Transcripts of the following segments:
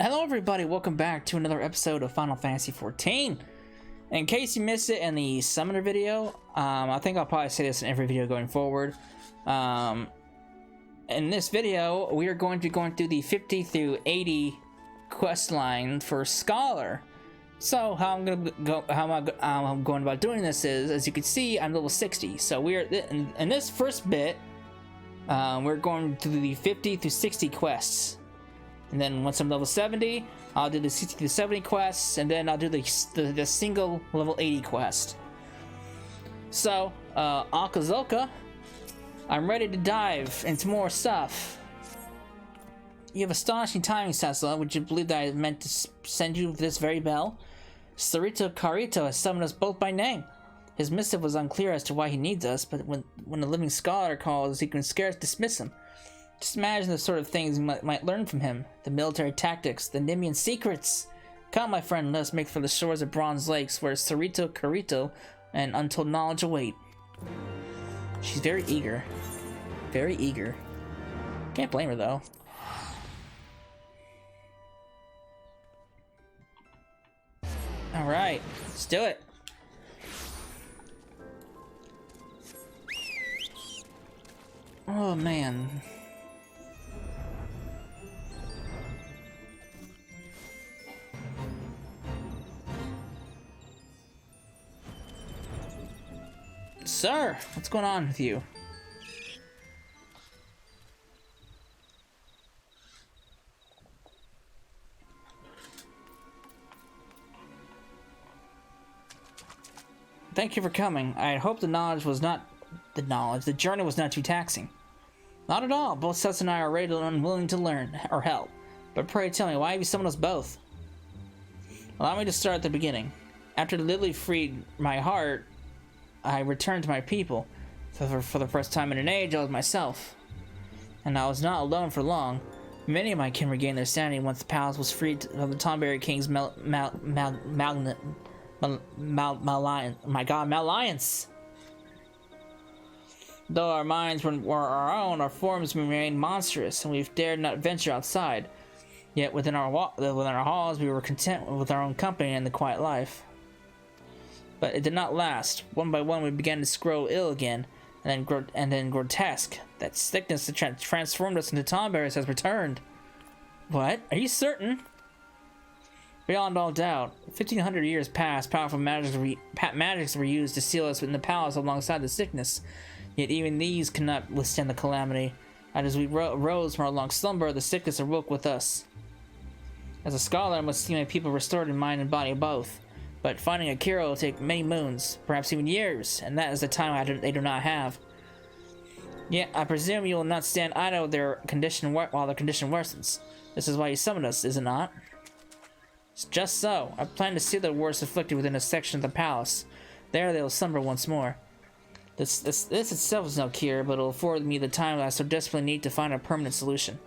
Hello everybody, welcome back to another episode of Final Fantasy XIV. In case you missed it in the Summoner video, I think I'll probably say this in every video going forward. In this video, we are going to be going through the 50 through 80 quest line for Scholar. So how I'm going about doing this is, as you can see, I'm level 60. So we are in this first bit, we're going to do the 50 through 60 quests. And then once I'm level 70, I'll do the 60 to 70 quests, and then I'll do the single level 80 quest. So, Akazoka, I'm ready to dive into more stuff. You have astonishing timing, Cecil. Would you believe that I meant to send you this very bell? Sarito Karito has summoned us both by name. His missive was unclear as to why he needs us, but when a living scholar calls, he can scarce dismiss him. Just imagine the sort of things you might learn from him. The military tactics, the Nimian secrets. Come, my friend, let us make for the shores of Bronze Lakes, where Sarito Karito and untold knowledge await. She's very eager. Very eager. Can't blame her, though. Alright, let's do it. Oh, man. Sir, what's going on with you? Thank you for coming. I hope the journey was not too taxing. Not at all. Both Seth and I are ready and unwilling to learn or help. But pray tell me, why have you summoned us both? Allow me to start at the beginning. After Lily freed my heart, I returned to my people. For the first time in an age, I was myself. And I was not alone for long. Many of my kin regained their sanity once the palace was freed of the Tomberry King's malliance. Though our minds were our own, our forms remained monstrous, and we've dared not venture outside. Yet within our halls, we were content with our own company and the quiet life. But it did not last. One by one, we began to grow ill again, and then grotesque. That sickness that transformed us into tomberries has returned. What? Are you certain? Beyond all doubt. 1,500 years passed. Powerful magics were used to seal us in the palace alongside the sickness. Yet even these cannot withstand the calamity. And as we rose from our long slumber, the sickness awoke with us. As a scholar, I must see my people restored in mind and body both. But finding a cure will take many moons, perhaps even years, and that is the time they do not have. Yet, I presume you will not stand idle while their condition worsens. This is why you summoned us, is it not? It's just so. I plan to see the worst afflicted within a section of the palace. There they will slumber once more. This itself is no cure, but it will afford me the time that I so desperately need to find a permanent solution.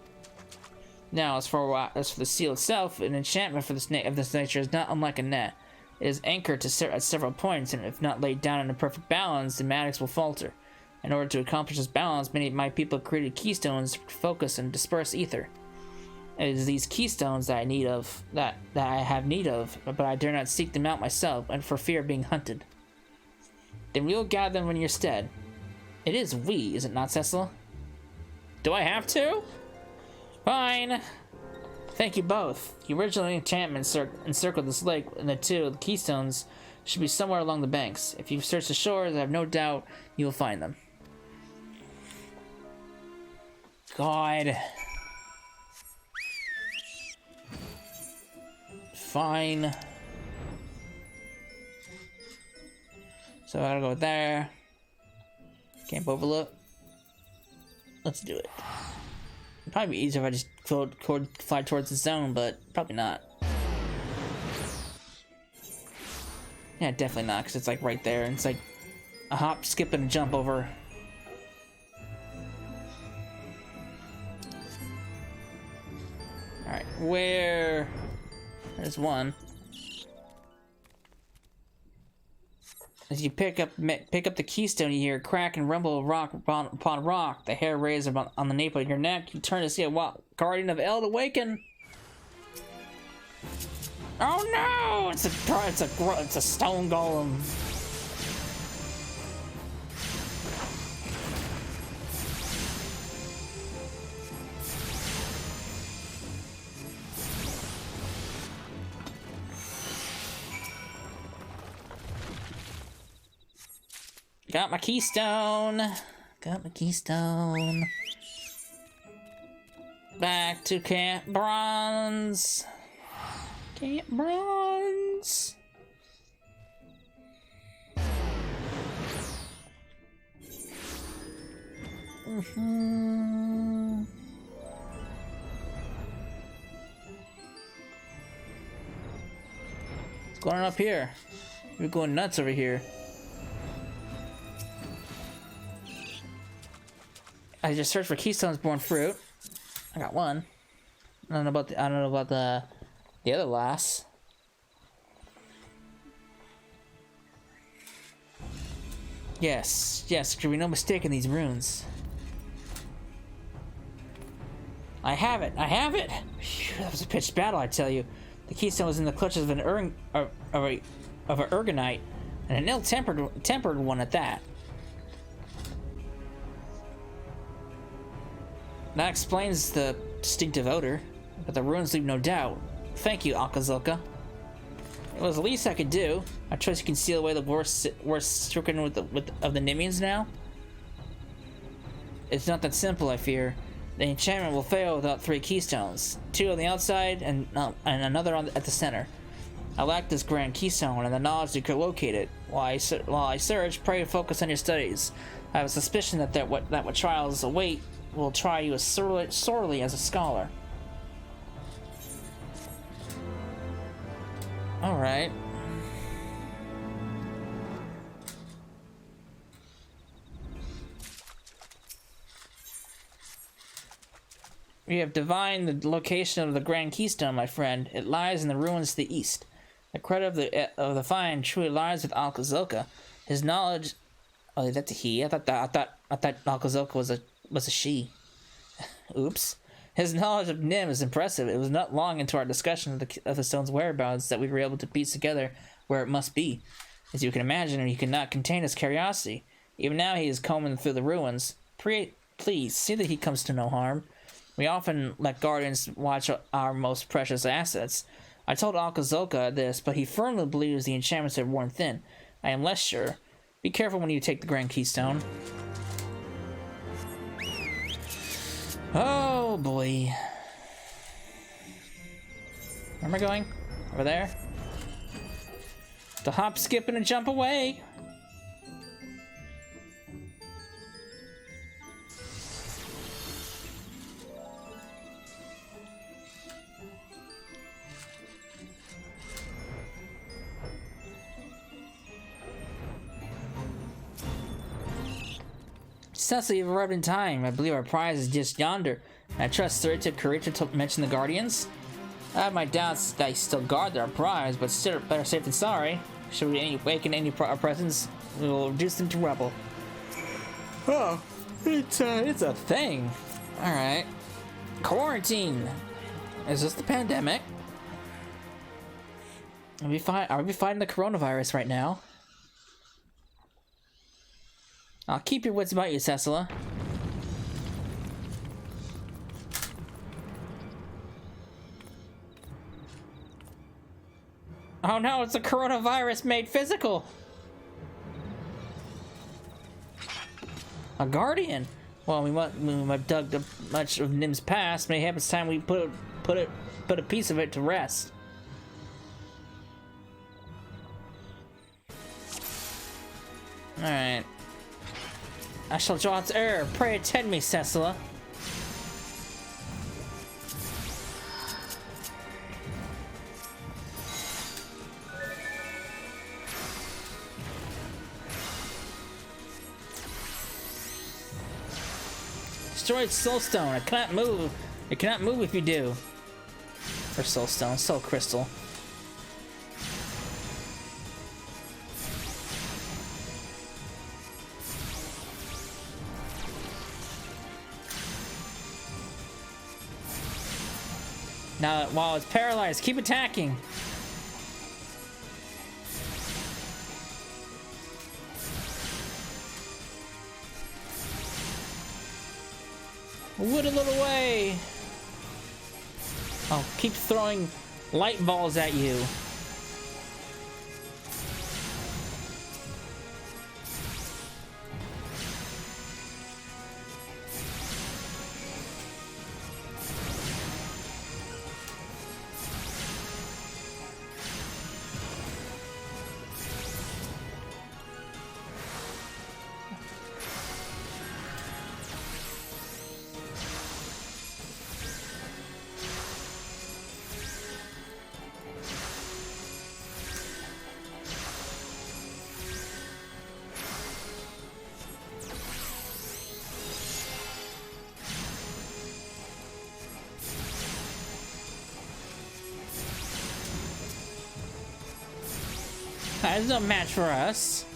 Now, as for the seal itself, an enchantment of this nature is not unlike a net. It is anchored at several points, and if not laid down in a perfect balance, the magics will falter. In order to accomplish this balance, many of my people created keystones to focus and disperse ether. It is these keystones that I have need of, but I dare not seek them out myself, and for fear of being hunted. Then we will gather them in your stead. It is we, is it not, Cecil? Do I have to? Fine. Thank you both. The original enchantment encircled this lake, and the keystones should be somewhere along the banks. If you search the shores, I have no doubt you will find them. God. Fine. So I gotta go there. Camp Overlook. Let's do it. It'd probably be easier if I just fly towards the zone, but probably not. Yeah, definitely not, because it's like right there, and it's like a hop, skip, and a jump over. Alright, there's one. As you pick up the keystone, you hear a crack and rumble of rock upon rock. The hair raised on the nape of your neck. You turn to see a guardian of Eld awaken. Oh no! It's a stone golem. Got my keystone. Got my keystone. Back to Camp Bronze. Camp Bronze. What's going on up here? You're going nuts over here. I just searched for Keystone's Born Fruit. I got one. I don't know about the other lass. Yes, there can be no mistake in these runes. I have it. Phew, that was a pitched battle, I tell you. The keystone was in the clutches of an Urgonite, and an ill-tempered one at that. That explains the distinctive odor, but the runes leave no doubt. Thank you, Akazilka. It was the least I could do. I trust you can seal away the worst stricken of the Nimians now? It's not that simple, I fear. The enchantment will fail without 3 keystones. 2 on the outside and another at the center. I lack this grand keystone and the knowledge you could locate it. While I search, pray and focus on your studies. I have a suspicion that what trials await will try you as sorely as a scholar. Alright. We have divined the location of the Grand Keystone, my friend. It lies in the ruins to the east. The credit of the find truly lies with Alkazilka. His knowledge... Oh, that's a he. I thought Alkazilka was a she. Oops. His knowledge of Nim is impressive. It was not long into our discussion of the stone's whereabouts that we were able to piece together where it must be. As you can imagine, he could not contain his curiosity. Even now he is combing through the ruins. Please, see that he comes to no harm. We often let guardians watch our most precious assets. I told Alkazilka this, but he firmly believes the enchantments are worn thin. I am less sure. Be careful when you take the Grand Keystone. Oh boy. Where am I going? Over there? The hop, skip, and a jump away. Cecily, you've arrived in time. I believe our prize is just yonder. I trust Sir took courage to mention the Guardians. I have my doubts that I still guard our prize, but still better safe than sorry. Should we awaken any our presence, we will reduce them to rubble. Oh, it's a thing. All right. Quarantine. Is this the pandemic? Are we fighting the coronavirus right now? I'll keep your wits about you, Cecila. Oh no, it's a coronavirus made physical! A guardian? Well, we might dug much of Nim's past. Maybe it's time we put a piece of it to rest. Alright. I shall draw its error. Pray attend me, Cecila. Destroyed soulstone. It cannot move. It cannot move if you do. Or soulstone, soul crystal. Now, while it's paralyzed, keep attacking. Whittle it away. I'll keep throwing light balls at you. There's no match for us.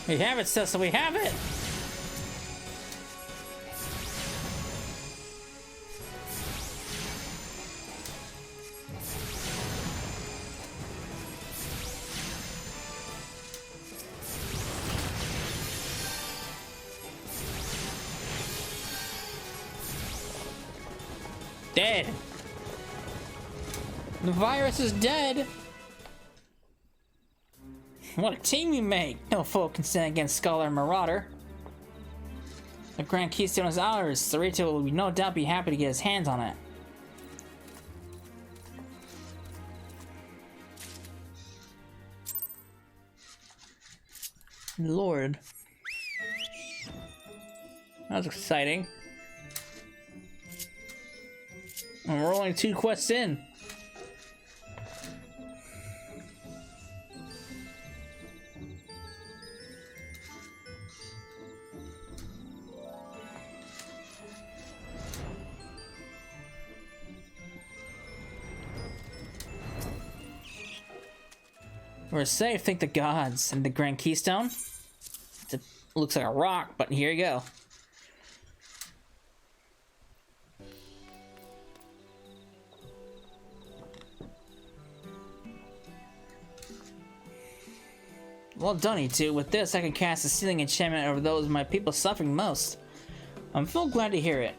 We have it, Cecil, we have it! Dead! The virus is dead! What a team we make! No foe can stand against Scholar and Marauder. The Grand Keystone is ours. Sarito will no doubt be happy to get his hands on it. Lord. That was exciting. And we're only 2 quests in. We're safe, thank the gods. And the Grand Keystone? It looks like a rock, but here you go. Well done, you two. With this, I can cast a sealing enchantment over those of my people suffering most. I'm full glad to hear it.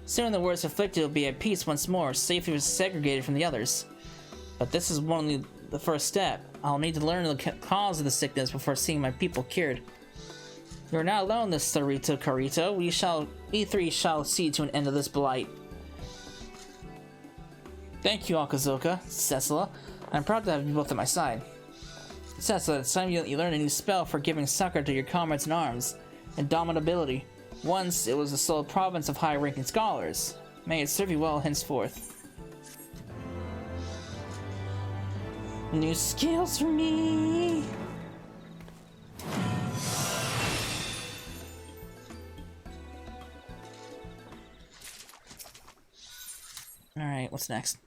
Soon the worst afflicted will be at peace once more, safely segregated from the others. But this is only the first step. I'll need to learn the cause of the sickness before seeing my people cured. You're not alone, this Sarito Carito. We three shall see to an end of this blight. Thank you, Akazuka, Cecila. I'm proud to have you both at my side. Cecila, it's time you learn a new spell for giving succor to your comrades in arms. Indomitability. Once, it was the sole province of high-ranking scholars. May it serve you well henceforth. New skills for me! Alright, what's next?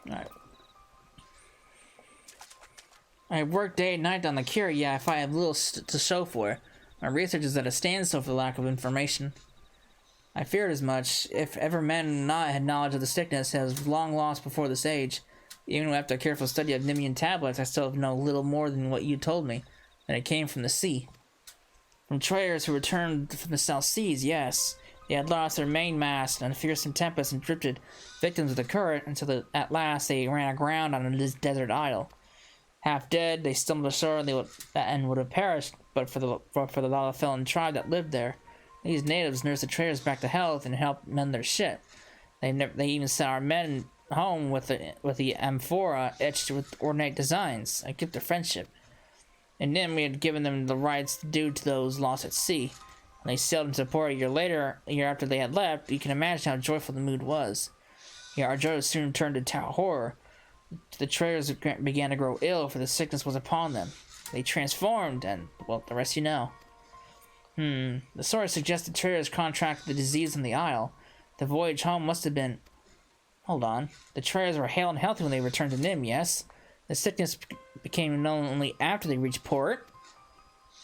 Alright. I work day and night on the cure, yeah, if I have little to show for it. My research is at a standstill for lack of information. I feared as much. If ever men not had knowledge of the sickness, has long lost before this age. Even after a careful study of Nimian tablets, I still know little more than what you told me, that it came from the sea. From traders who returned from the South Seas, yes. They had lost their mainmast in a fearsome tempest and drifted, victims of the current, until at last they ran aground on a desert isle. Half dead, they stumbled ashore and would have perished, but for the Lalafellan tribe that lived there. These natives nursed the traders back to health and helped mend their ship. They even sent our men home with the amphora etched with ornate designs, a gift of friendship. And then we had given them the rights due to those lost at sea. When they sailed into port a year after they had left, you can imagine how joyful the mood was. Yeah, our joy soon turned into horror. The traders began to grow ill, for the sickness was upon them. They transformed, and, well, the rest you know. The source suggested traders contracted the disease on the isle. The voyage home must have been... Hold on. The traders were hale and healthy when they returned to Nim, yes? The sickness became known only after they reached port?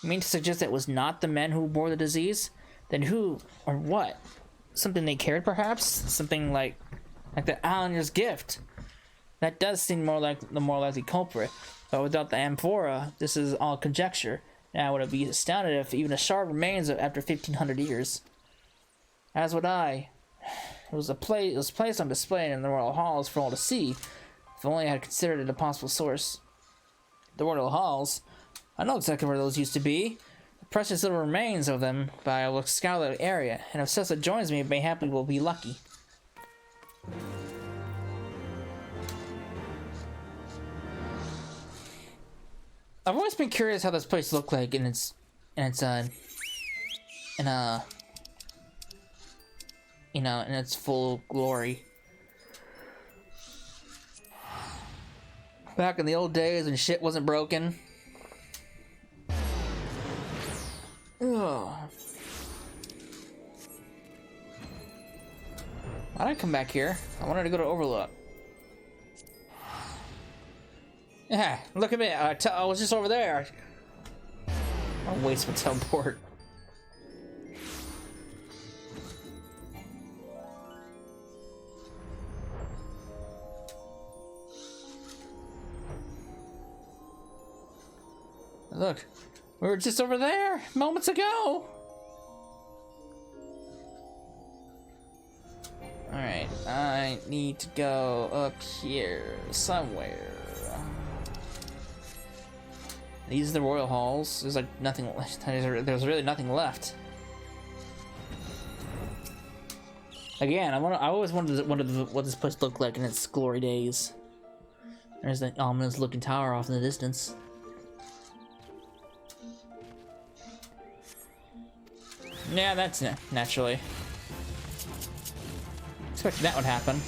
You mean to suggest that it was not the men who bore the disease? Then who, or what? Something they carried, perhaps? Something like the Islander's gift. That does seem more like the more likely culprit. But without the amphora, this is all conjecture. Now, would it be astounded if even a shard remains after 1,500 years? As would I. It was placed on display in the royal halls for all to see. If only I had considered it a possible source. The royal halls? I know exactly where those used to be. The precious little remains of them, but I will scour the area, and if Sessa joins me, mayhap we will be lucky. I've always been curious how this place looked like in its full glory. Back in the old days when shit wasn't broken. Ugh. Why'd I come back here? I wanted to go to Overlook. Yeah, look at me. I was just over there. I'll waste my teleport. Look, we were just over there moments ago. Alright, I need to go up here somewhere. These are the royal halls. There's like nothing left. There's really nothing left. Again, I always wondered what this place looked like in its glory days. There's that ominous looking tower off in the distance. Yeah, that's naturally. Expected that would happen.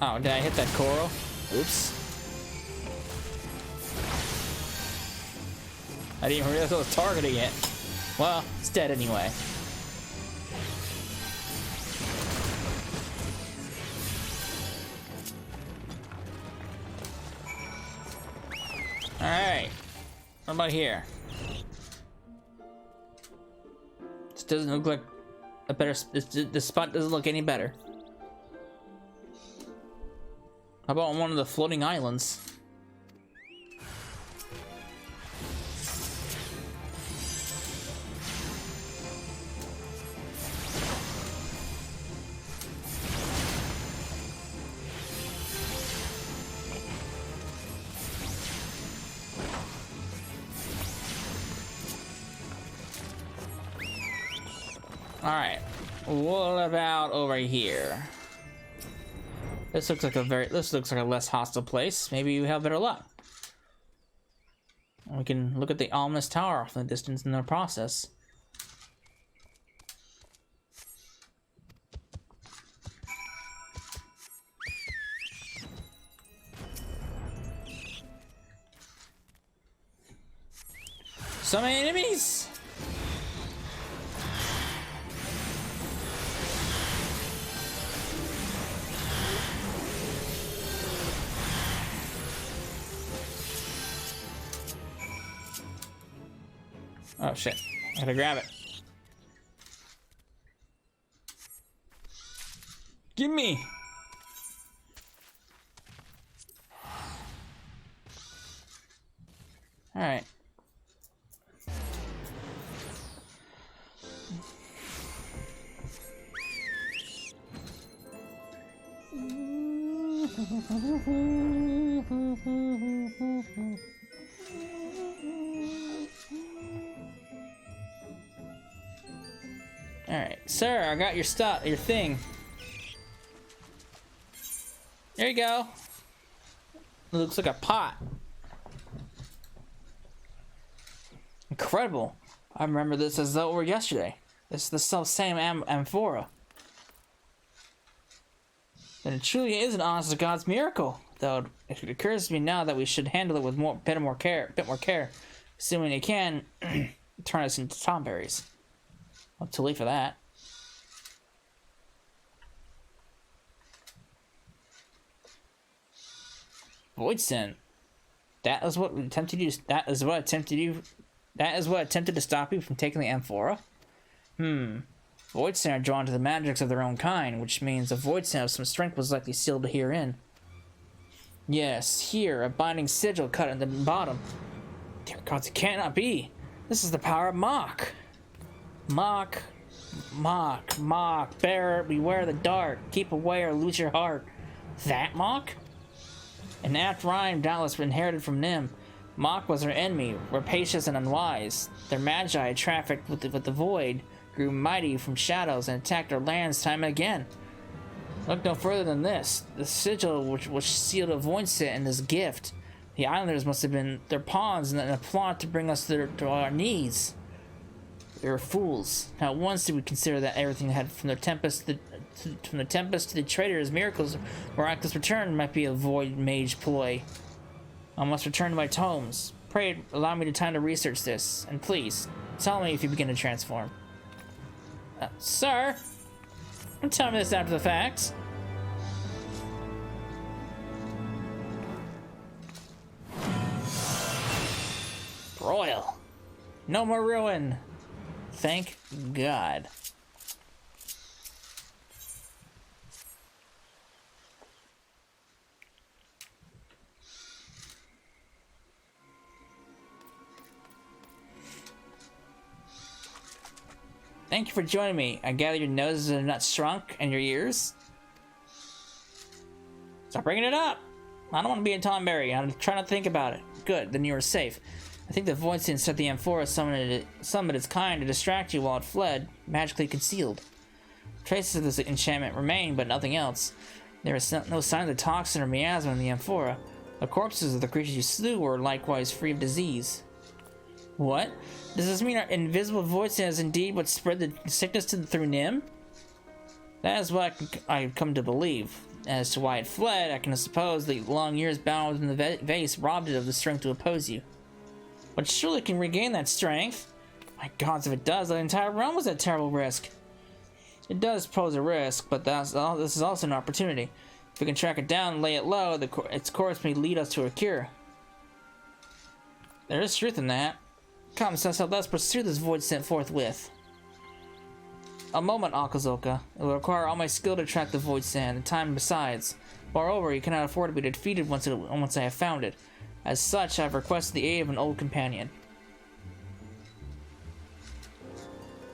Oh, did I hit that coral? Oops. I didn't even realize I was targeting it. Well, it's dead anyway. Alright. What about here? This doesn't look like a better... This spot doesn't look any better. How about on one of the floating islands? Alright, what about over here? This looks like a less hostile place. Maybe we have better luck. We can look at the ominous tower off in the distance in the process. So many enemies! Oh shit, I gotta grab it. Give me! Alright. Alright, sir, I got your stuff, your thing. There you go. It looks like a pot. Incredible. I remember this as though it were yesterday. This is the self-same amphora. Then it truly is an honest to God's miracle. Though it occurs to me now that we should handle it with a bit more care. Assuming it can turn us into tomberries. Well, too late for that. Voidsen. That is what attempted you. That is what attempted you. That is what attempted to stop you from taking the amphora. Voidsen are drawn to the magics of their own kind, which means a Voidsen of some strength was likely sealed herein. Yes, here, a binding sigil cut in the bottom. Dear gods, it cannot be. This is the power of Mach. Mach. Bear, beware the dark. Keep away or lose your heart. That Mach? An apt rhyme doubtless inherited from Nim. Mach was her enemy, rapacious and unwise. Their magi trafficked with the void, grew mighty from shadows, and attacked our lands time and again. Look no further than this. The sigil which sealed a Voidsen in this gift. The islanders must have been their pawns in a plot to bring us to our knees. We were fools. Not once did we consider that everything had from the tempest to the traitors, miracles, miraculous return might be a void mage ploy. I must return to my tomes. Pray allow me the time to research this, and please tell me if you begin to transform. Sir, don't tell me this after the fact. Royal. No more ruin. Thank God. Thank you for joining me. I gather your noses have not shrunk and your ears. Stop bringing it up. I don't want to be a Tomberry. I'm trying to think about it. Good, then you are safe. I think the Voidsen set the amphora summoned its kind to distract you while it fled, magically concealed. Traces of this enchantment remain, but nothing else. There is no sign of the toxin or miasma in the amphora. The corpses of the creatures you slew were likewise free of disease. What? Does this mean our invisible Voidsen is indeed what spread the sickness through Nim? That is what I've come to believe. As to why it fled, I can suppose the long years bound within the vase robbed it of the strength to oppose you. But surely it can regain that strength. My gods, if it does, the entire realm was at terrible risk. It does pose a risk, but this is also an opportunity. If we can track it down and lay it low, its course may lead us to a cure. There is truth in that. Come, Cecil, let's pursue this Voidsen forthwith. A moment, Akazoka. It will require all my skill to track the Voidsen, and time besides. Moreover, you cannot afford to be defeated once I have found it. As such, I have requested the aid of an old companion.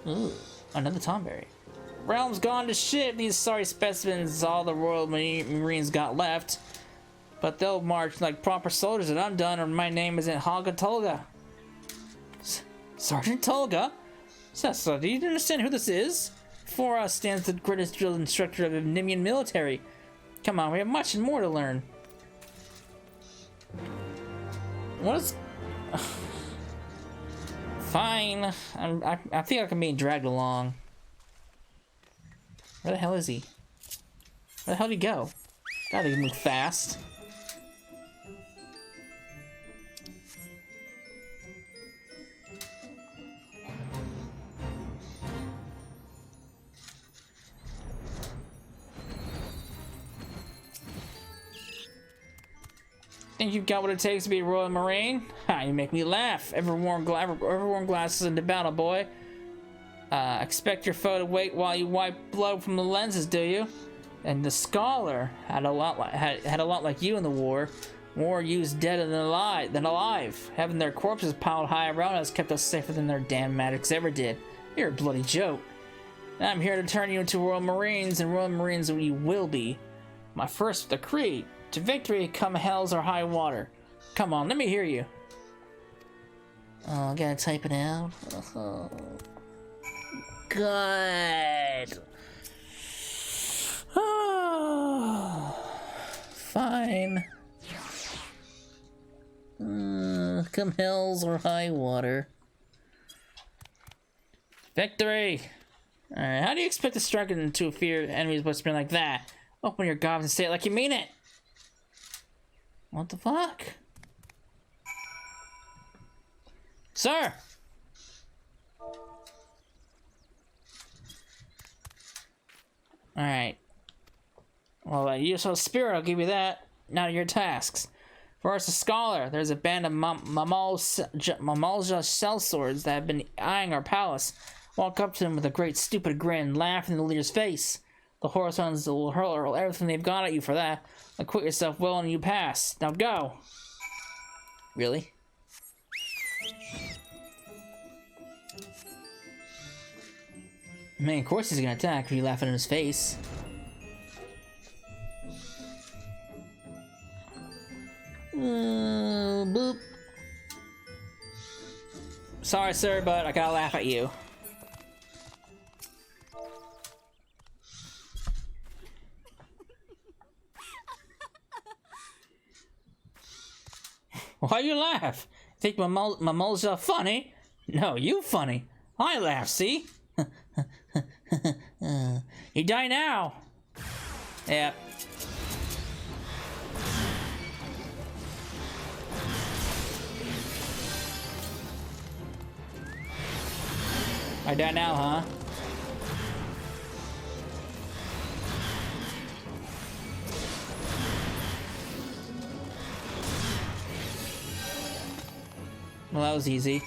Ooh, another Tomberry. Realm's gone to shit. These sorry specimens is all the Royal Marines got left. But they'll march like proper soldiers and I'm done, or my name isn't Haga Tolga. Sergeant Tolga? Cecil, do you understand who this is? Before us stands the greatest drill instructor of the Nimian military. Come on, we have much more to learn. What is... Fine. I feel like I'm being dragged along. Where the hell is he? Where the hell did he go? God, they move fast. Think you've got what it takes to be a Royal Marine? Ha, you make me laugh. Ever worn glasses into battle, boy? Expect your foe to wait while you wipe blood from the lenses, do you? And the Scholar had a lot like you in the war. More used dead than alive. Having their corpses piled high around us kept us safer than their damn magics ever did. You're a bloody joke. I'm here to turn you into Royal Marines, and Royal Marines you will be. My first decree. To victory, come hells or high water. Come on, let me hear you. Oh, I gotta type it out. Oh. Good. Oh. Fine. Come hells or high water. Victory! Alright, how do you expect to strike into fear enemies by spin like that? Open your gobs and say it like you mean it! What the fuck? Sir! Alright. Well, you saw spirit, I'll give you that. Now your tasks. First, a scholar. There's a band of Mamalja sellswords that have been eyeing our palace. Walk up to them with a great stupid grin, laugh in the leader's face. The Horizons will hurl everything they've got at you for that. Acquit yourself well and you pass. Now go! Really? I mean, of course he's gonna attack if you laugh in his face. Boop. Sorry, sir, but I gotta laugh at you. Why you laugh? Think Mamulja funny? No, you funny. I laugh, see? You die now. Yep. I die now, huh? Well, that was easy.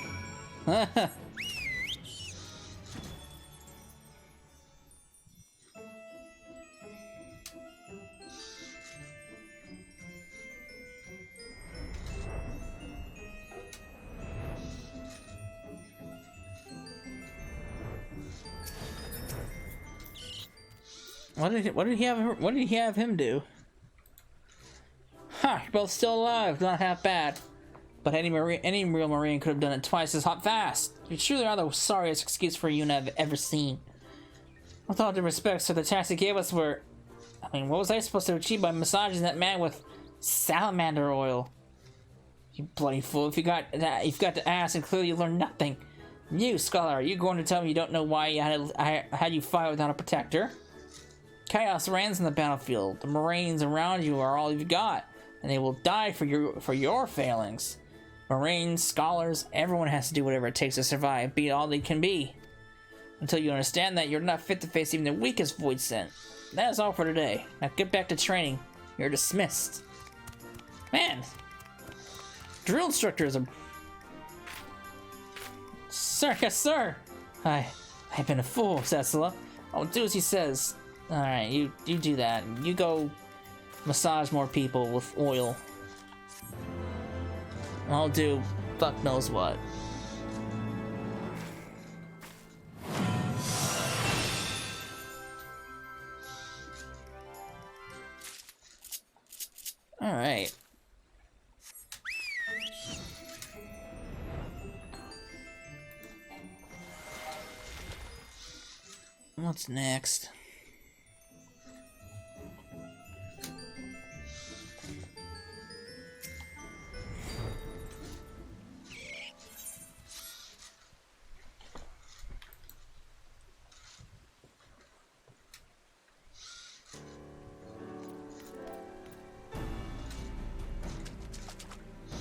What did he have him do? Huh, you're both still alive, not half bad. But any real Marine could have done it twice as hot fast. You truly are the sorriest excuse for a unit I've ever seen. With all due respect, so the tasks he gave us were... I mean, what was I supposed to achieve by massaging that man with salamander oil? You bloody fool, if you got to ask and clearly you learned nothing. You, scholar, are you going to tell me you don't know why I had you fight without a protector? Chaos reigns in the battlefield. The Marines around you are all you've got, and they will die for your failings. Marines, scholars, everyone has to do whatever it takes to survive, be all they can be. Until you understand that, you're not fit to face even the weakest void scent. That is all for today. Now get back to training. You're dismissed. Man! Drill instructor is a... Sir, yes sir! I've been a fool, Cecila. I'll do as he says. Alright, you do that. You go massage more people with oil. I'll do fuck knows what. Alright. What's next?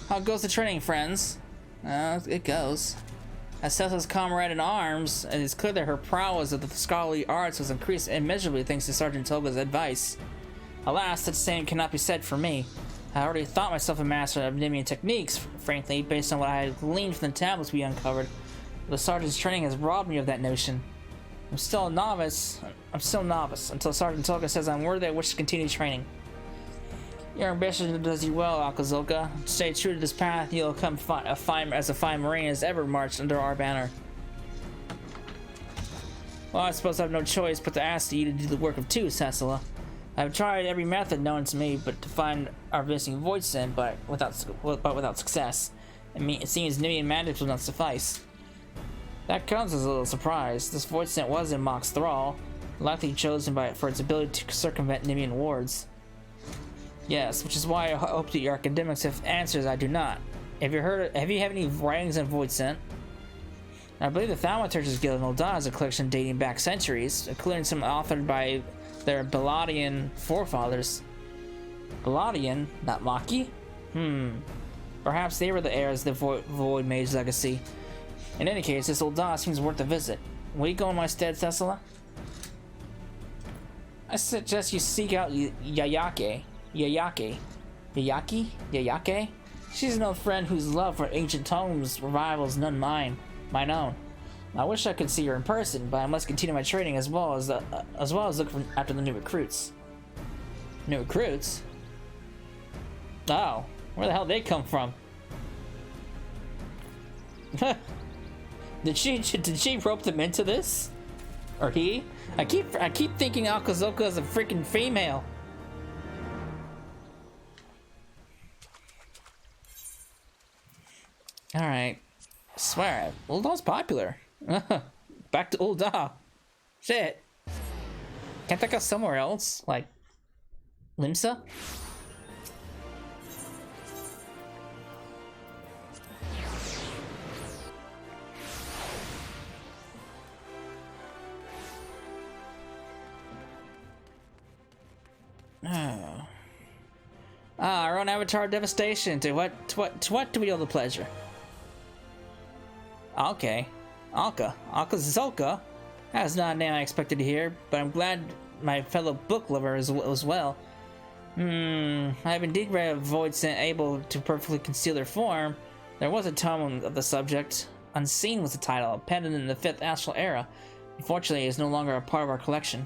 How goes the training, friends? It goes. As Cecila's comrade in arms, it is clear that her prowess of the scholarly arts was increased immeasurably thanks to Sergeant Toga's advice. Alas, the same cannot be said for me. I already thought myself a master of Nimian techniques, frankly, based on what I had gleaned from the tablets we uncovered. The sergeant's training has robbed me of that notion. I'm still a novice. Until Sergeant Toga says I'm worthy, I wish to continue training. Your ambition does you well, Akazulka. Stay true to this path, you'll come as a fine Marine as ever marched under our banner. Well, I suppose I have no choice but to ask you to do the work of two, Cecila. I've tried every method known to me but to find our missing void sin, but without success. It seems Nimian magic will not suffice. That comes as a little surprise. This void scent was in Mock's thrall, likely chosen for its ability to circumvent Nimian wards. Yes, which is why I hope that your academics have answers I do not. Have you had any writings on void scent? I believe the Thaumaturges Guild in Ul'dah has a collection dating back centuries, including some authored by their Baladian forefathers. Baladian, not Maki? Perhaps they were the heirs of the Void Mage legacy. In any case, this Ul'dah seems worth a visit. Will you go in my stead, Thessala? I suggest you seek out Yayake. Yayake? She's an old friend whose love for ancient tomes rivals none mine. My own. I wish I could see her in person, but I must continue my training as well as look after the new recruits. New recruits? Oh, where the hell did they come from? Did she rope them into this? Or he? I keep thinking Akazoka is a freaking female. Alright. I swear, Uldah's popular. Back to Ul'dah. Shit. Can't I go somewhere else? Like Limsa? Our own avatar devastation. To what do we owe the pleasure? Okay. Akazoka. That's not a name I expected to hear, but I'm glad my fellow book lover as well. I have indeed read a Void Scent able to perfectly conceal their form. There was a tome of the subject. Unseen was the title, penned in the 5th Astral Era. Unfortunately, it is no longer a part of our collection.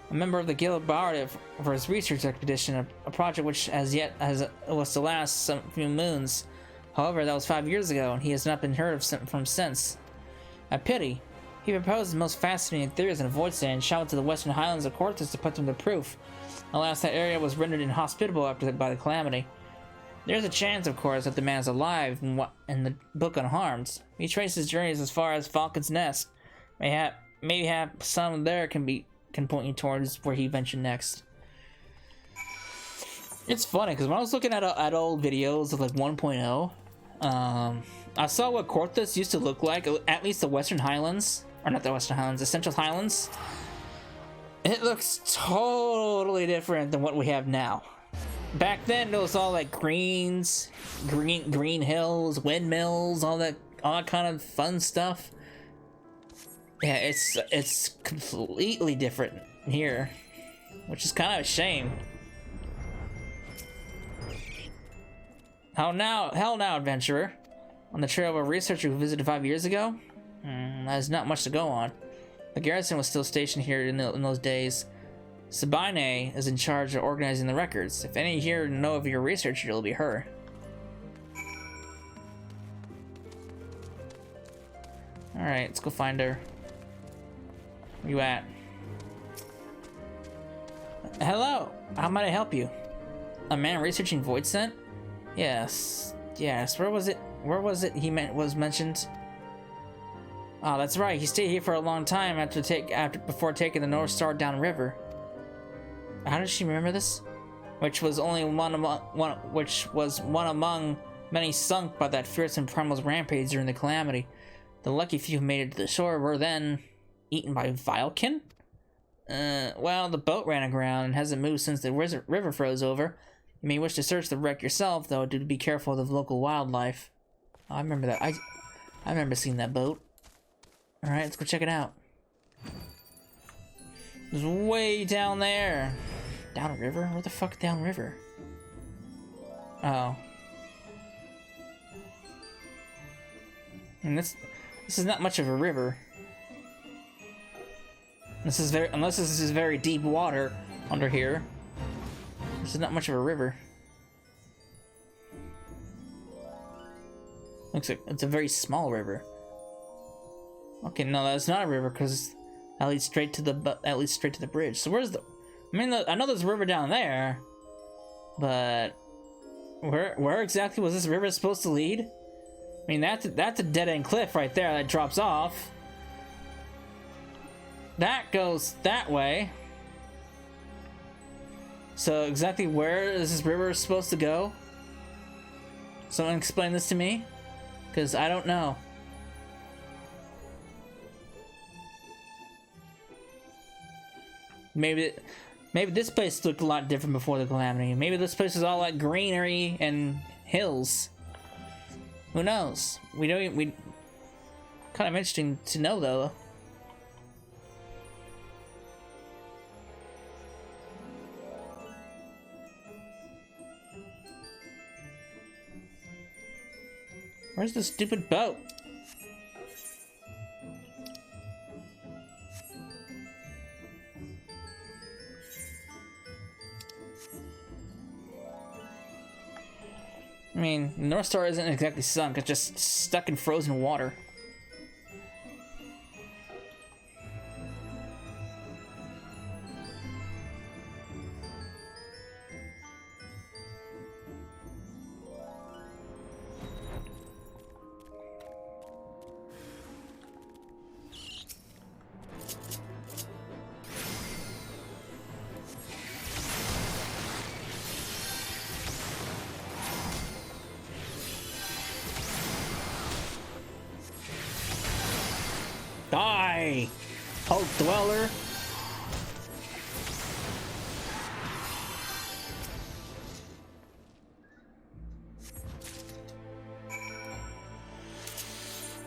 A member of the Guild borrowed it for his research expedition, a project which was to last some few moons. However, that was 5 years ago, and he has not been heard of from since. A pity. He proposed the most fascinating theories in Void Sand and traveled to the western highlands of Corthus to put them to proof. Alas, that area was rendered inhospitable by the calamity. There's a chance, of course, that the man is alive and the book unharmed. He traced his journeys as far as Falcon's Nest. Maybe some there can point you towards where he ventured next. It's funny because when I was looking at old videos of like 1.0, I saw what Corthus used to look like, at least the Western Highlands, or not the Western Highlands, the Central Highlands. It looks totally different than what we have now. Back then, it was all like green hills, windmills, all that kind of fun stuff. Yeah, it's completely different here, which is kind of a shame. Hell now, adventurer. On the trail of a researcher who visited 5 years ago? There's not much to go on. The garrison was still stationed here in those days. Sabine is in charge of organizing the records. If any here know of your research, it'll be her. Alright, let's go find her. Where you at? Hello, how might I help you? A man researching Void Scent? Yes. Where was it was mentioned? Oh, that's right. He stayed here for a long time before taking the North Star downriver. How does she remember this? Which was one among many sunk by that fearsome primal's rampage during the calamity. The lucky few who made it to the shore were then eaten by Vilekin? Well, the boat ran aground and hasn't moved since the river froze over. You may wish to search the wreck yourself, though do be careful of the local wildlife. Oh, I remember that. I remember seeing that boat. Alright, let's go check it out. It's way down there. Downriver? Where the fuck downriver? Oh. And this is not much of a river. Unless this is very deep water under here. This is not much of a river. Looks like it's a very small river. Okay, no, that's not a river because that leads straight to the bridge. So where's the? I mean, I know there's a river down there, but where exactly was this river supposed to lead? I mean, that's a dead end cliff right there that drops off. That goes that way. So exactly where is this river supposed to go? Someone explain this to me, because I don't know. Maybe this place looked a lot different before the calamity. Maybe this place was all like greenery and hills. Who knows? We kind of interesting to know though. Where's the stupid boat? I mean, the North Star isn't exactly sunk, it's just stuck in frozen water. Die, Hulk Dweller.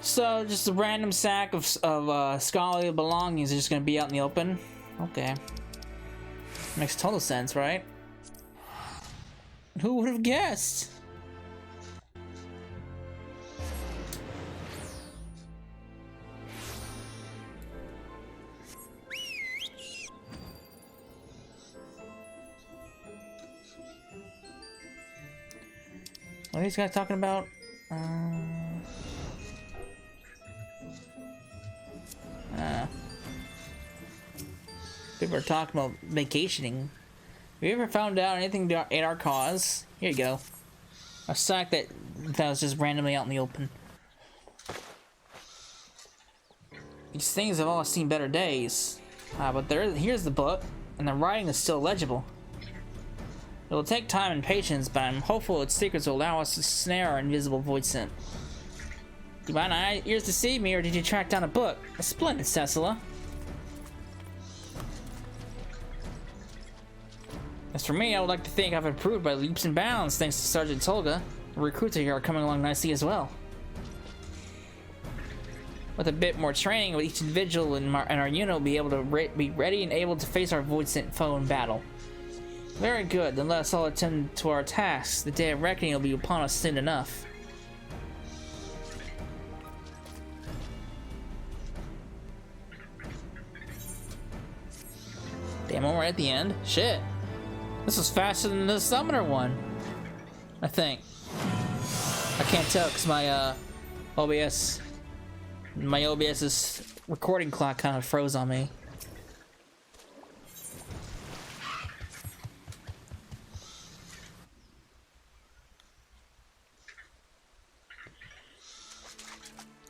So, just a random sack of scholarly belongings are just gonna be out in the open? Okay. Makes total sense, right? Who would have guessed? What are these guys talking about? People are talking about vacationing. Have you ever found out anything to aid our cause? Here you go. A sack that was just randomly out in the open. These things have all seen better days. But here's the book, and the writing is still legible. It will take time and patience, but I'm hopeful its secrets will allow us to snare our invisible void scent. Do you mind ears to see me, or did you track down a book? Splendid, Cecila. As for me, I would like to think I've improved by leaps and bounds thanks to Sergeant Tolga. The recruits here are coming along nicely as well. With a bit more training, each individual in our unit will be able to be ready and able to face our void scent foe in battle. Very good, then let us all attend to our tasks. The day of reckoning will be upon us soon enough. Damn, we're at the end. Shit. This was faster than the summoner one, I think. I can't tell because my OBS's recording clock kind of froze on me.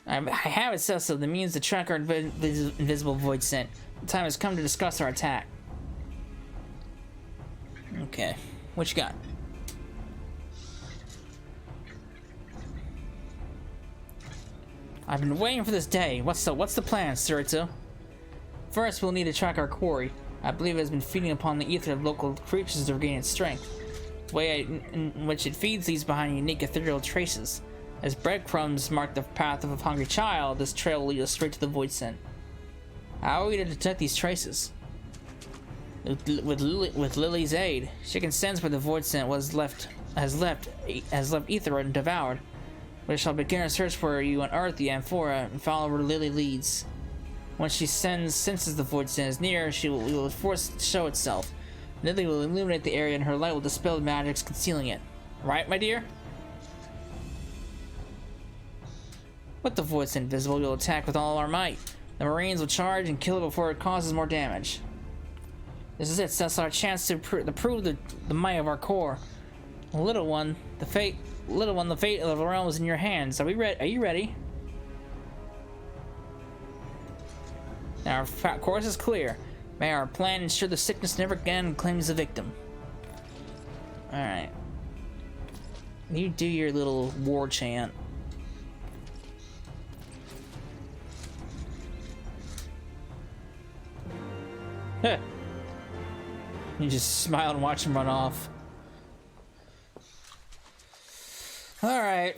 I have it set so the means to track our invisible void scent. The time has come to discuss our attack. Okay, what you got? I've been waiting for this day. What's the plan, Sirito? First, we'll need to track our quarry. I believe it has been feeding upon the ether of local creatures to regain its strength. The way in which it feeds leaves behind unique ethereal traces. As breadcrumbs mark the path of a hungry child, this trail will lead us straight to the void scent. How are we to detect these traces? With Lily's aid, she can sense where the void scent has left ether and devoured. We shall begin our search for you, unearth the amphora, and follow where Lily leads. Once she senses the void scent is near, we will force it to show itself. Lily will illuminate the area, and her light will dispel the magics concealing it. Right, my dear? With the void scent visible, we will attack with all our might. The Marines will charge and kill it before it causes more damage. This is it. That's our chance to prove the might of our core. Little one, the fate of the realm is in your hands. Are you ready? Now our course is clear. May our plan ensure the sickness never again claims the victim. All right. You do your little war chant. Huh. You just smile and watch him run off. Alright.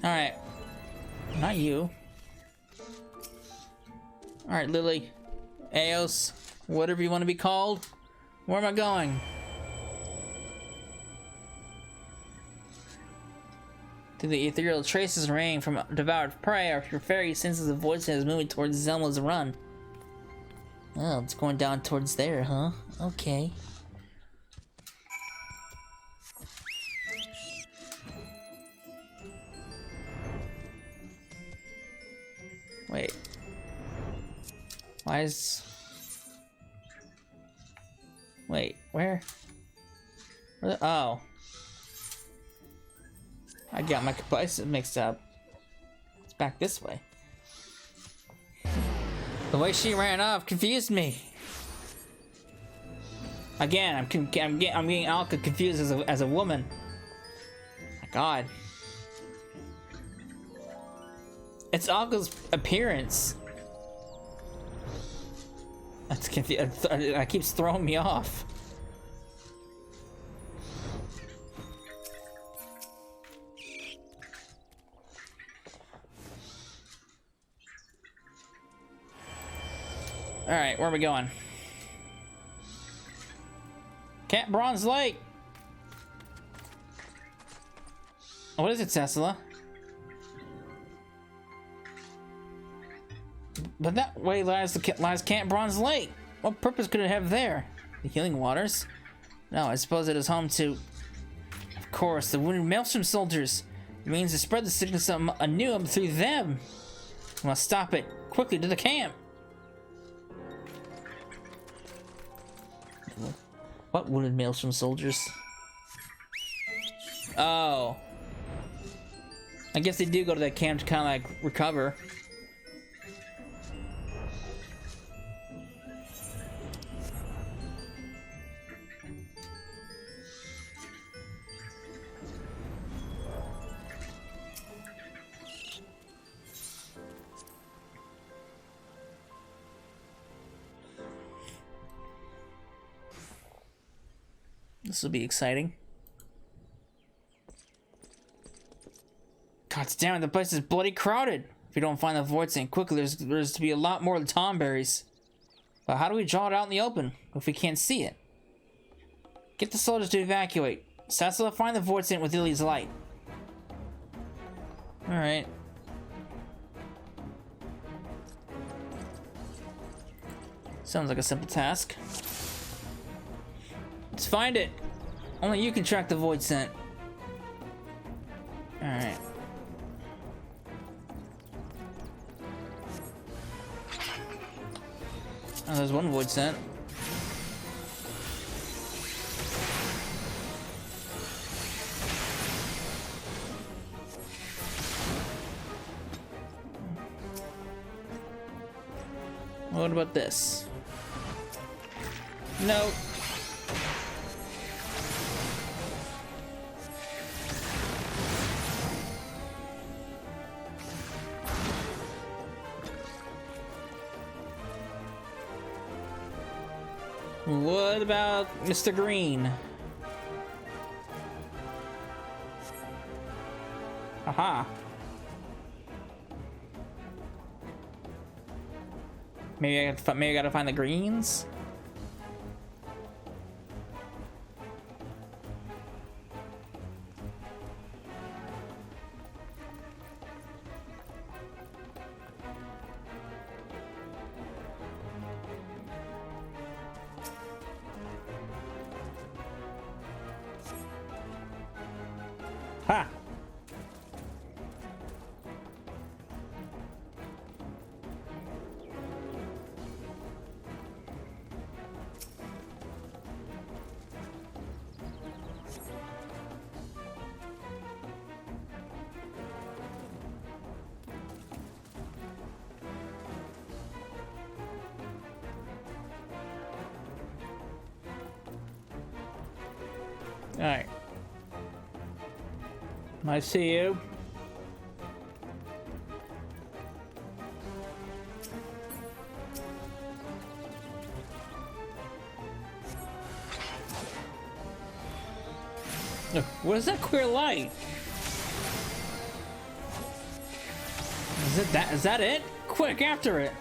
Alright. Not you. Alright, Lily. Eos. Whatever you want to be called. Where am I going? Through the ethereal traces raining from devoured prey, our fairy senses the voice is moving towards Zelma's run. Oh, it's going down towards there, huh? Okay. Wait. Why is... Wait, where? Oh. I got my places mixed up. It's back this way. The way she ran off confused me. Again, I'm getting all confused as a woman. My God. It's Alka's appearance. That's that keeps throwing me off. All right, where are we going? Cat Bronze Lake. What is it, Cecilla? But that way lies Camp Bronze Lake. What purpose could it have there? The healing waters? No, I suppose it is home to, of course, the wounded Maelstrom soldiers. It means to spread the sickness anew through them. We must stop it quickly to the camp. What wounded Maelstrom soldiers? Oh. I guess they do go to that camp to kind of like recover. This will be exciting. God damn it, the place is bloody crowded. If we don't find the void saint quickly, there's to be a lot more tomberries. But how do we draw it out in the open if we can't see it? Get the soldiers to evacuate. Cecilla, find the void saint with Lily's light. Alright. Sounds like a simple task. Let's find it. Only you can track the void scent. Alright. Oh, there's one void scent. What about this? Nope. What about Mr. Green? Aha. Maybe I gotta find the greens. Ha! Alright. I see you. What is that queer light? Is it that? Is that it? Quick, after it!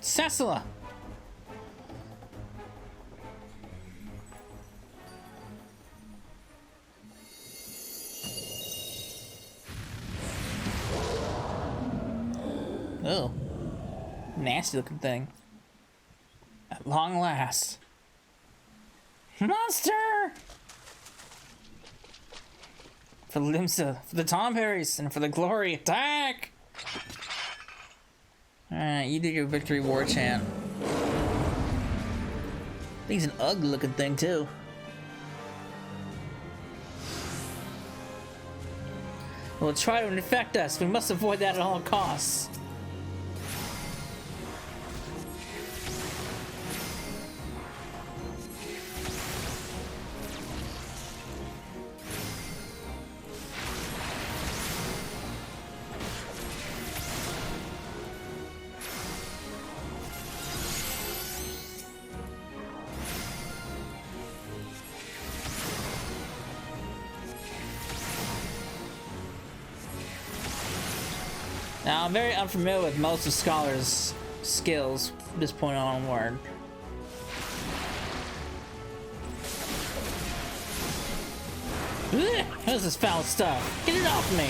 Cecilla! Oh. Nasty looking thing. At long last. Monster! For Limsa, for the Tom Berries, and for the glory, attack! Alright, you do your victory war chant. I think it's an ugly looking thing too. It will try to infect us. We must avoid that at all costs. Now, I'm very unfamiliar with most of Scholar's skills from this point onward. Ugh, what is this foul stuff? Get it off me!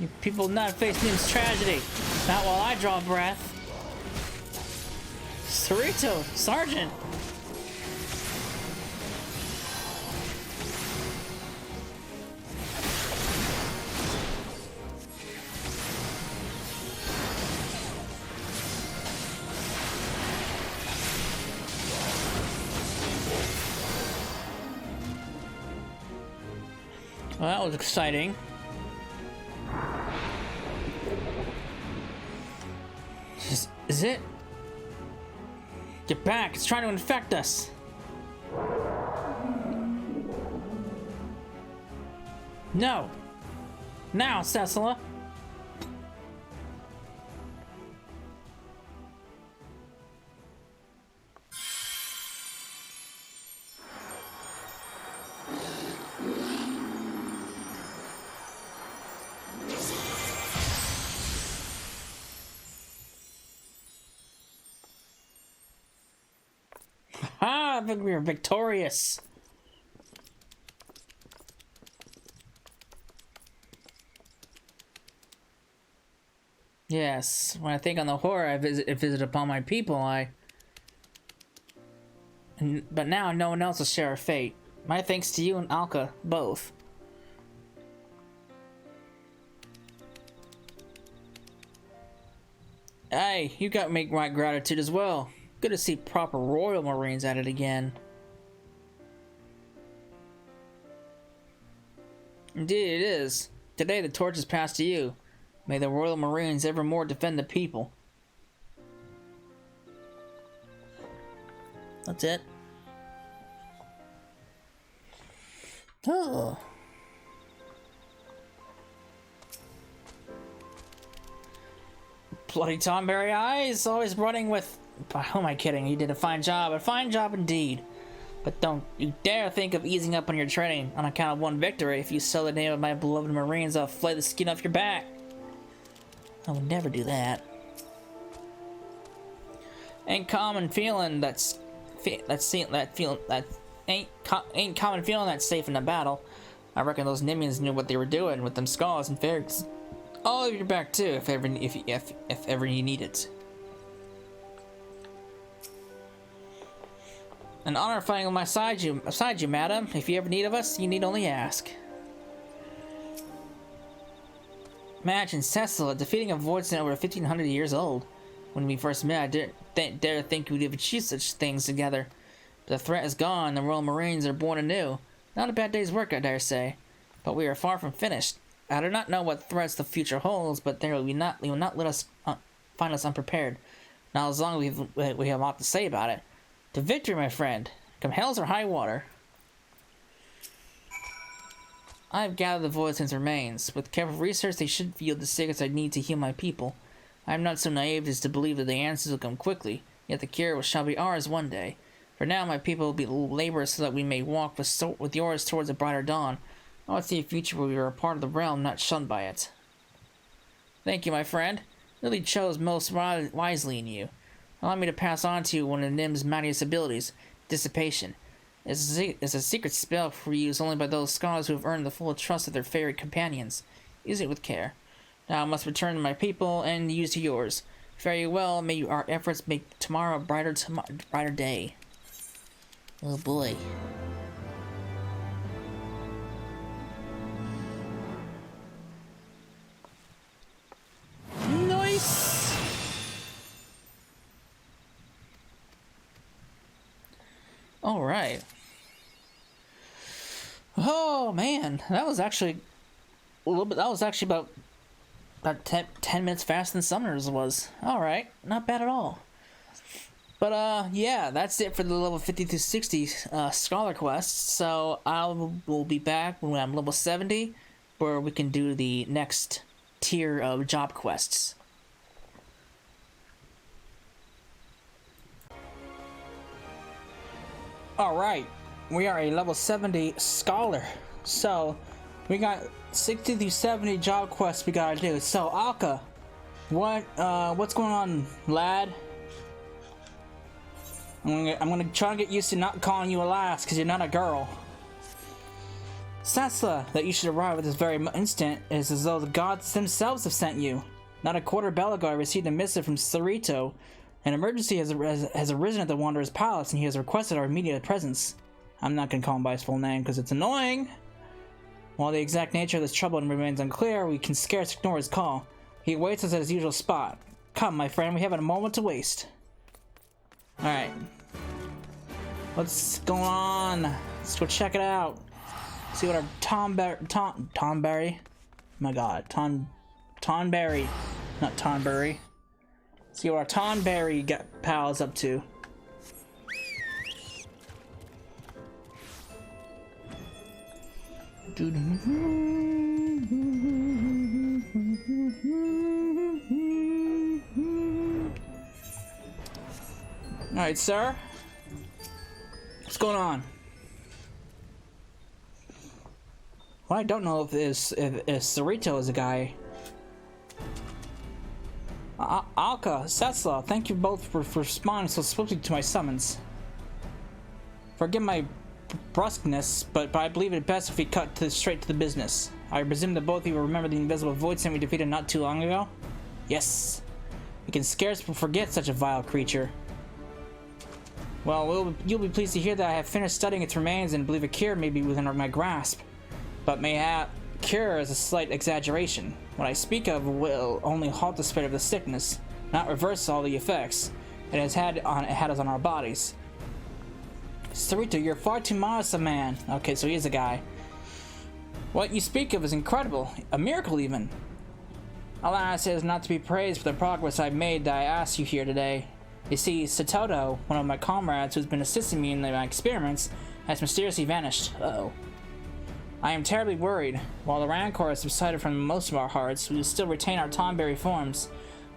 You people not face Nim's tragedy. Not while I draw breath. Cerrito, Sergeant! Well, that was exciting. Is it? Get back! It's trying to infect us! No! Now, Cecilla! I think we are victorious. Yes, when I think on the horror I visit upon my people, but now no one else will share our fate. My thanks to you and Alka, both. Hey, you got me my gratitude as well. Good to see proper Royal Marines at it again. Indeed it is. Today the torch is passed to you. May the Royal Marines evermore defend the people. That's it. Oh. Bloody Tomberry eyes, always running with... Who am I kidding? He did a fine job indeed. But don't you dare think of easing up on your training on account of one victory. If you sell the name of my beloved Marines, I'll flay the skin off your back. I would never do that. Ain't common feeling that ain't common feeling that's safe in a battle. I reckon those Nimians knew what they were doing with them scars and fairies. All of your back too, if ever you need it. An honor fighting beside you, madam. If you ever need of us, you need only ask. Imagine Cecil defeating a Voidsent over 1,500 years old. When we first met, I didn't dare think we'd have achieved such things together. But the threat is gone, the Royal Marines are born anew. Not a bad day's work, I dare say. But we are far from finished. I do not know what threats the future holds, but they will not let us find us unprepared. Not as long as we have a lot to say about it. To victory, my friend. Come hells or high water. I have gathered the Voidsent's remains. With careful research, they should yield the secrets I need to heal my people. I am not so naive as to believe that the answers will come quickly, yet the cure shall be ours one day. For now, my people will be laborers so that we may walk with yours towards a brighter dawn. I want to see a future where we are a part of the realm, not shunned by it. Thank you, my friend. You really chose most wisely in you. Allow me to pass on to you one of Nim's mightiest abilities, dissipation. It's a secret spell for use only by those scholars who have earned the full trust of their fairy companions. Use it with care. Now I must return to my people and use to yours. Fare you well. May our efforts make tomorrow a brighter day. Oh boy. Nice. All right. Oh man, that was actually a little bit. That was actually about 10 minutes faster than Summoners was. All right, not bad at all. But yeah, that's it for the level 50 through 60 scholar quests. So I will be back when I'm level 70, where we can do the next tier of job quests. All right, we are a level 70 scholar. So we got 60 through 70 job quests we gotta do. So Alka, what's going on, lad? I'm gonna try to get used to not calling you a lass because you're not a girl. Sasla, that you should arrive at this very instant is as though the gods themselves have sent you. Not a quarter bell ago I received a missive from Sarito. An emergency has arisen at the Wanderer's Palace and he has requested our immediate presence. I'm not gonna call him by his full name because it's annoying. While the exact nature of this trouble remains unclear, we can scarce ignore his call. He awaits us at his usual spot. Come, my friend, we haven't a moment to waste. Alright. What's going on? Let's go check it out. See what our Tonberry? My god, Tonberry. Not Tonberry. See what our Tonberry pal's up to. Alright, sir. What's going on? What I don't know if Sarito is a guy. Alka, Setslaw, thank you both for responding so swiftly to my summons. Forgive my brusqueness, but I believe it best if we cut straight to the business. I presume that both of you remember the invisible Voidsent we defeated not too long ago? Yes. We can scarce forget such a vile creature. Well, you'll be pleased to hear that I have finished studying its remains and believe a cure may be within my grasp. But cure is a slight exaggeration. What I speak of will only halt the spread of the sickness, not reverse all the effects it has had on our bodies. Sarito, you're far too modest a man. Okay, so he is a guy. What you speak of is incredible, a miracle even. Alas, it is not to be praised for the progress I've made that I asked you here today. You see, Satoto, one of my comrades who's been assisting me in my experiments, has mysteriously vanished. Uh-oh. I am terribly worried. While the rancor has subsided from most of our hearts, we will still retain our Tonberry forms.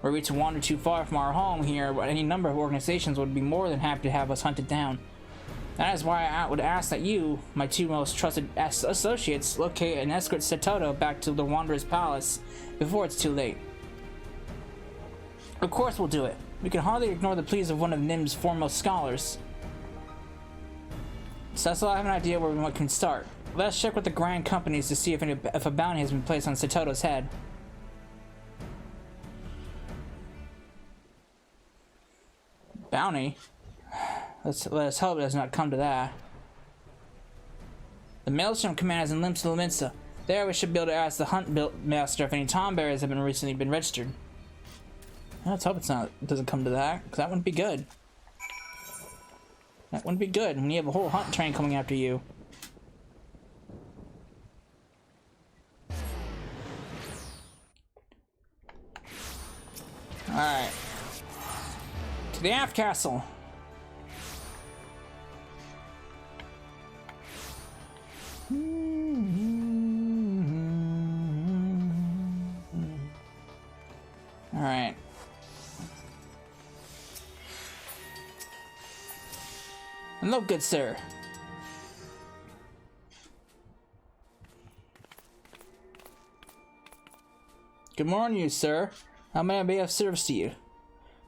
Were we to wander too far from our home here, any number of organizations would be more than happy to have us hunted down. That is why I would ask that you, my two most trusted associates, locate and escort Satoto back to the Wanderer's Palace before it's too late. Of course we'll do it. We can hardly ignore the pleas of one of Nim's foremost scholars. Cecil, I have an idea where we can start. Let's check with the Grand Companies to see if a bounty has been placed on Satoto's head. Bounty? Let's hope it does not come to that. The Maelstrom command is in Limsa. There we should be able to ask the Hunt Master if any tomberries have recently been registered. Let's hope it doesn't come to that, because that wouldn't be good. That wouldn't be good when you have a whole hunt train coming after you. Alright. To the Aft Castle. Alright. Hello, good sir. Good morning, sir. How may I be of service to you?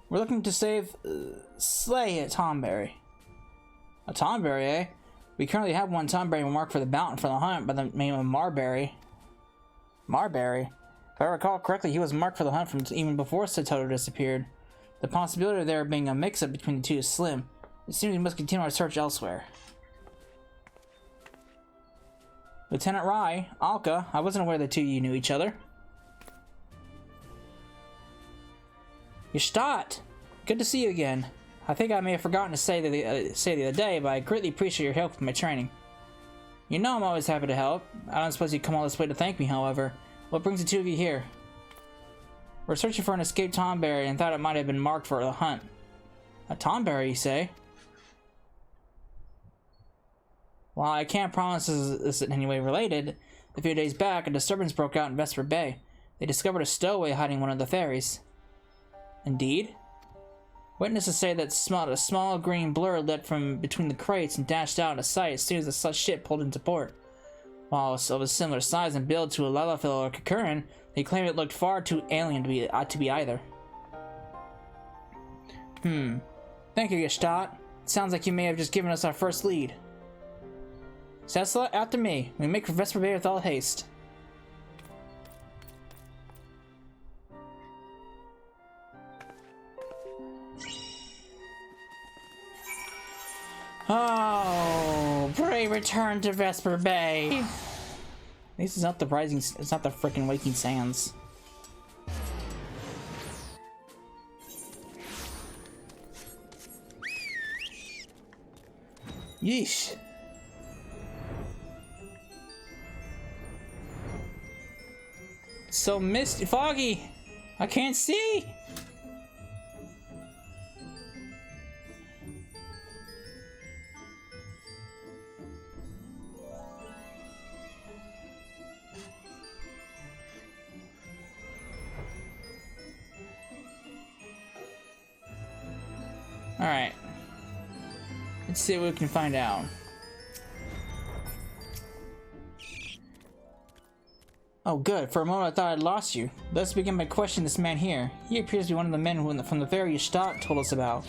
We're looking to slay a Tomberry. A Tomberry, eh? We currently have one Tomberry marked for the bounty for the hunt by the name of Marberry. Marberry? If I recall correctly, he was marked for the hunt from even before Satoto disappeared. The possibility of there being a mix-up between the two is slim. It seems we must continue our search elsewhere. Lieutenant Rai, Alka, I wasn't aware the two of you knew each other. Gstatt! Good to see you again. I think I may have forgotten to say the other day, but I greatly appreciate your help with my training. You know I'm always happy to help. I don't suppose you'd come all this way to thank me, however. What brings the two of you here? We're searching for an escaped Tomberry and thought it might have been marked for the hunt. A Tomberry, you say? While I can't promise this is in any way related, a few days back a disturbance broke out in Vesper Bay. They discovered a stowaway hiding one of the ferries. Indeed? Witnesses say that a small green blur lit from between the crates and dashed out of sight as soon as the ship pulled into port. While of a similar size and build to a Lalafell or Kikurin, they claim it looked far too alien to be either. Thank you, Gstatt. It sounds like you may have just given us our first lead. Cecil, after me. We make for Vesper Bay with all haste. Oh, pray return to Vesper Bay. At least it's not the freaking Waking Sands. Yeesh. It's so misty, foggy. I can't see. Alright. Let's see what we can find out. Oh good, for a moment I thought I'd lost you. Let's begin by questioning this man here. He appears to be one of the men who from the ferry Gstatt told us about.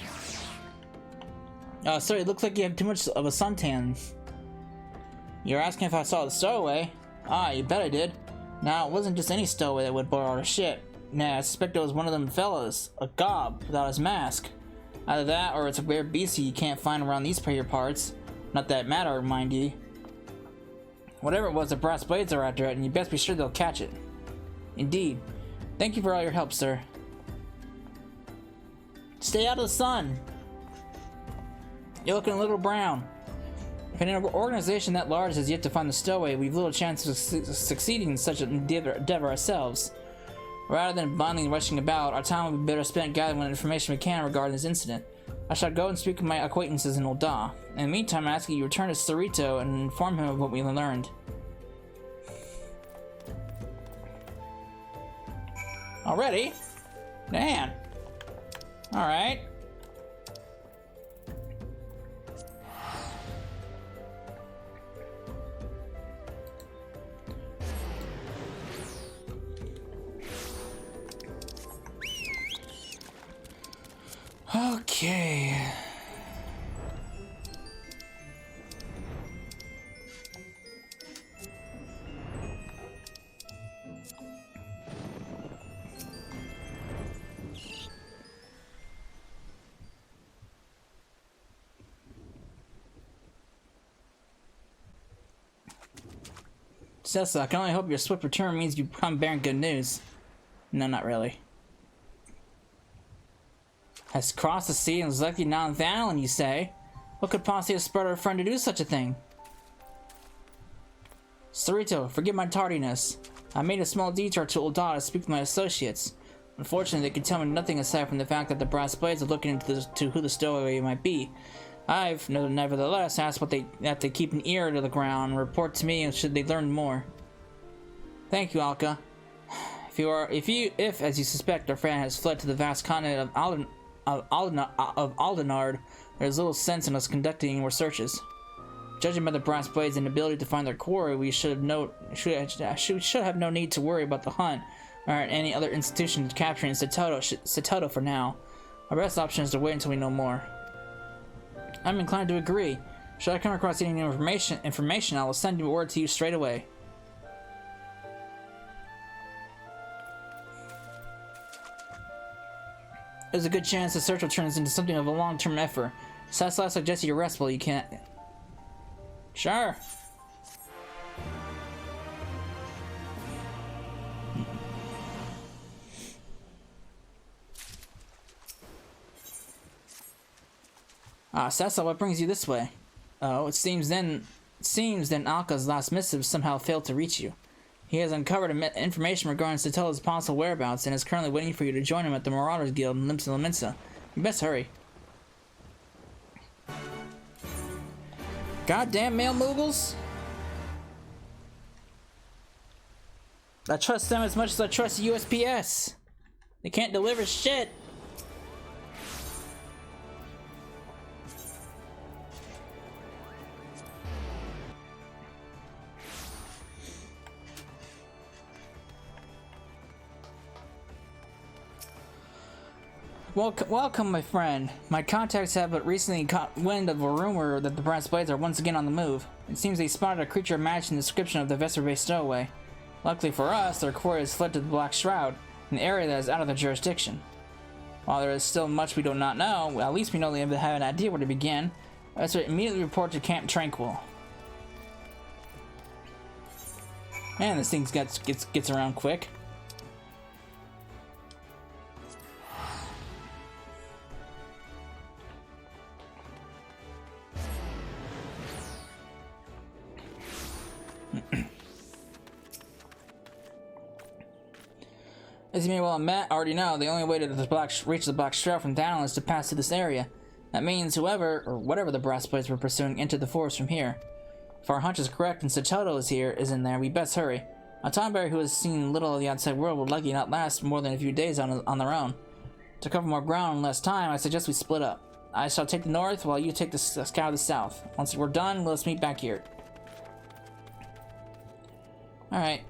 Sorry, it looks like you have too much of a suntan. You're asking if I saw the stowaway? Ah, you bet I did. Now, it wasn't just any stowaway that would board our ship. Nah, I suspect it was one of them fellas. A gob, without his mask. Either that, or it's a rare beastie you can't find around these parts. Not that it matter, mind you. Whatever it was, the brass blades are after it, and you best be sure they'll catch it. Indeed. Thank you for all your help, sir. Stay out of the sun! You're looking a little brown. If an organization that large has yet to find the stowaway, we've little chance of succeeding in such an endeavor ourselves. Rather than blindly rushing about, our time will be better spent gathering what information we can regarding this incident. I shall go and speak with my acquaintances in Ul'dah. In the meantime, I ask that you return to Sarito and inform him of what we learned. Already? Man. Alright. Okay. Cessa, I can only hope your swift return means you come bearing good news. No, not really. Has crossed the sea and is likely now on the island, you say? What could possibly have spurred our friend to do such a thing? Sarito, forgive my tardiness. I made a small detour to Uldada to speak with my associates. Unfortunately, they could tell me nothing aside from the fact that the brass blades are looking into who the stowaway might be. I've, nevertheless, asked that they keep an ear to the ground and report to me should they learn more. Thank you, Alka. If, as you suspect, our friend has fled to the vast continent of Aldenard, there's little sense in us conducting any more searches. Judging by the brass blades' inability to find their quarry, we should have no need to worry about the hunt or any other institution capturing Setoto for now. Our best option is to wait until we know more. I'm inclined to agree. Should I come across any new information, I will send you word to you straight away. There's a good chance the search will turn into something of a long-term effort. Besides, I suggest you rest while you can't. Sure. Sessa, what brings you this way? Oh, it seems then Alka's last missive somehow failed to reach you. He has uncovered information regarding Setoto's possible whereabouts and is currently waiting for you to join him at the Marauders Guild in Limsa. You best hurry. Goddamn male moogles! I trust them as much as I trust USPS. They can't deliver shit. Welcome, my friend. My contacts have but recently caught wind of a rumor that the brass blades are once again on the move. It seems they spotted a creature matching the description of the Vesper-based stowaway. Luckily for us, their quarry has fled to the Black Shroud, an area that is out of their jurisdiction. While there is still much we do not know, at least we know they have an idea where to begin. Let's immediately report to Camp Tranquil. Man, this thing gets around quick. As you may well already know, the only way to reach the Black Shroud from down is to pass through this area. That means whoever, or whatever the brass blades we're pursuing, entered the forest from here. If our hunch is correct and Setoto is in there, we best hurry. A Tomberry who has seen little of the outside world will likely not last more than a few days on their own. To cover more ground in less time, I suggest we split up. I shall take the north, while you take the scout of the south. Once we're done, let's meet back here. Alright.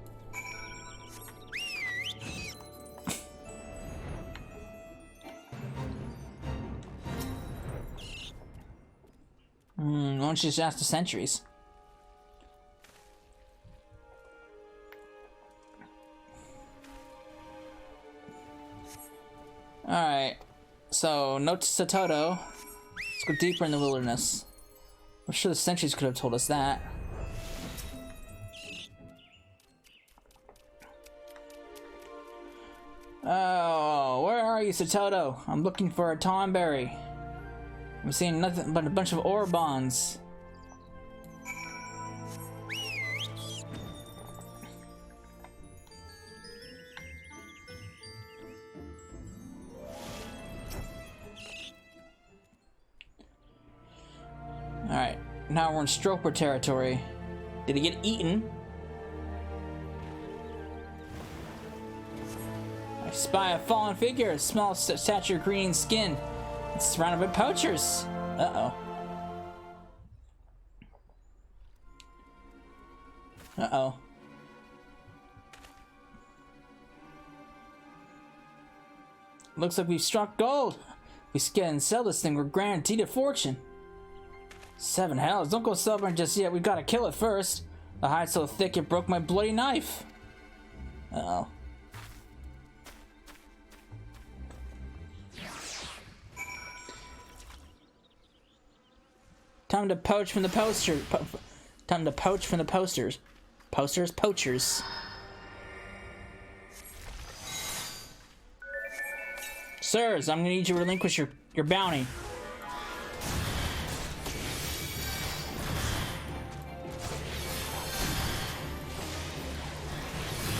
Why don't you just ask the sentries? Alright, so note to Setoto. Let's go deeper in the wilderness. I'm sure the sentries could have told us that. Oh, where are you, Setoto? I'm looking for a Tomberry. I'm seeing nothing but a bunch of ore bonds. Alright, now we're in Stroper territory. Did he get eaten? I spy a fallen figure, small stature, green skin. It's surrounded by poachers. Uh-oh. Uh-oh. Looks like we've struck gold. we scan and sell this thing, we're guaranteed a fortune. 7 hells, don't go stubborn just yet, we gotta kill it first. The hide's so thick it broke my bloody knife. Uh-oh. Time to poach from the poster. Time to poach from the posters. Posters? Poachers. Sirs, I'm gonna need you to relinquish your bounty.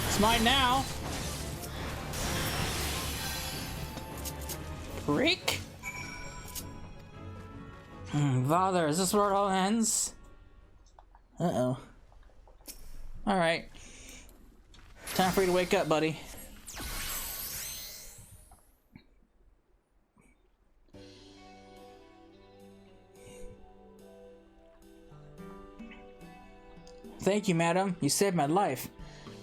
It's mine now. Prick. Father, is this where it all ends? Uh-oh. Alright. Time for you to wake up, buddy. Thank you, madam. You saved my life.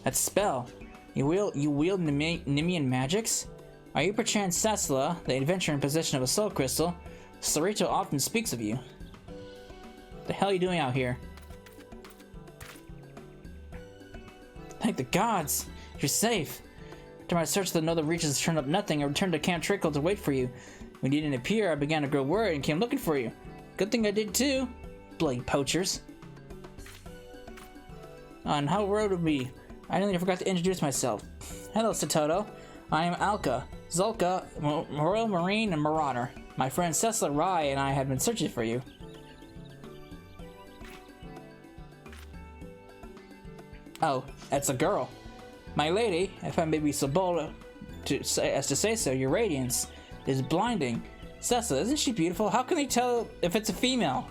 That spell. You wield Nemean magics? Are you perchance Sasla, the adventurer in possession of a soul crystal? Sarito often speaks of you. The hell are you doing out here? Thank the gods! You're safe! After my search of the northern reaches turned up nothing, I returned to Camp Trickle to wait for you. When you didn't appear, I began to grow worried and came looking for you. Good thing I did too. Bloody poachers. On how road would be? I nearly forgot to introduce myself. Hello, Satoto. I am Alka, Zulka, Royal Marine, and Marauder. My friend Cecil Rai and I have been searching for you. Oh, that's a girl. My lady, if I may be so bold to say so, your radiance is blinding. Cecil, isn't she beautiful? How can they tell if it's a female?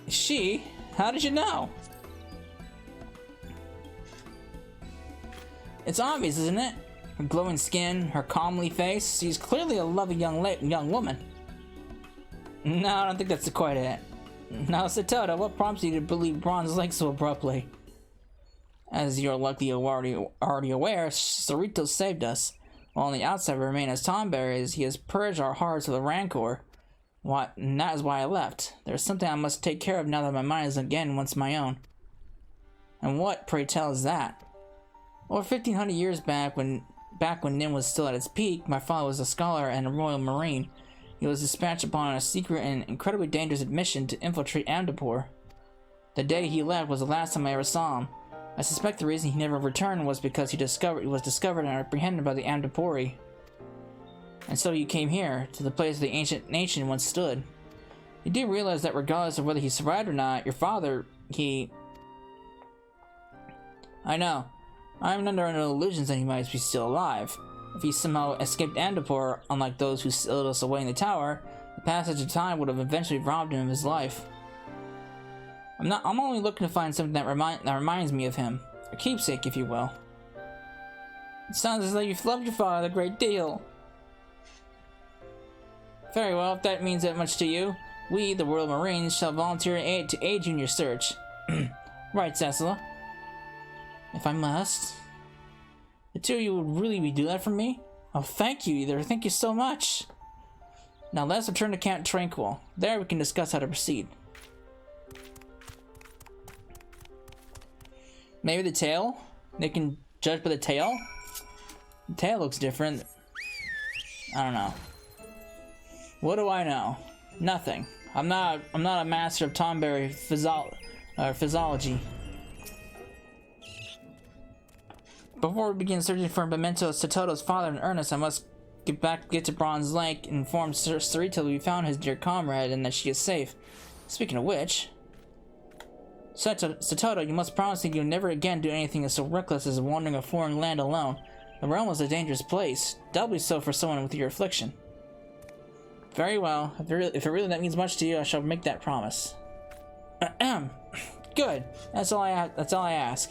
She? How did you know? It's obvious, isn't it? Her glowing skin, her comely face. She's clearly a lovely young woman. No, I don't think that's quite it. Now, Satoto, what prompts you to believe Bronze Lake so abruptly? As you're likely already aware, Sarito saved us. While on the outside we remain as tomberries, he has purged our hearts with a rancor. And that is why I left. There's something I must take care of now that my mind is again once my own. And what, pray tell, is that? Over 1,500 years back when Nim was still at its peak, my father was a scholar and a Royal Marine. He was dispatched upon a secret and incredibly dangerous mission to infiltrate Amdapur. The day he left was the last time I ever saw him. I suspect the reason he never returned was because he was discovered and apprehended by the Amdapuri. And so you came here, to the place the ancient nation once stood. You do realize that regardless of whether he survived or not, your father, I know. I'm under no illusions that he might be still alive. If he somehow escaped Amdapur, unlike those who sealed us away in the tower, the passage of time would have eventually robbed him of his life. I'm only looking to find something that reminds me of him. A keepsake, if you will. It sounds as though you've loved your father a great deal. Very well, if that means that much to you, we, the Royal Marines, shall volunteer to aid you in your search. Right, Cecila? If I must. The two of you would really do that for me? Oh, thank you, either. Thank you so much. Now let's return to Camp Tranquil. There we can discuss how to proceed. Maybe the tail? They can judge by the tail? The tail looks different. I don't know. What do I know? Nothing. I'm not a master of Tomberry physiology. Before we begin searching for Memento Satoto's father in earnest, I must get to Bronze Lake and inform Sarita we found his dear comrade and that she is safe. Speaking of which, Satoto, you must promise that you'll never again do anything so reckless as wandering a foreign land alone. The realm was a dangerous place, doubly so for someone with your affliction. Very well. If it really that means much to you, I shall make that promise. Good. That's all I ask.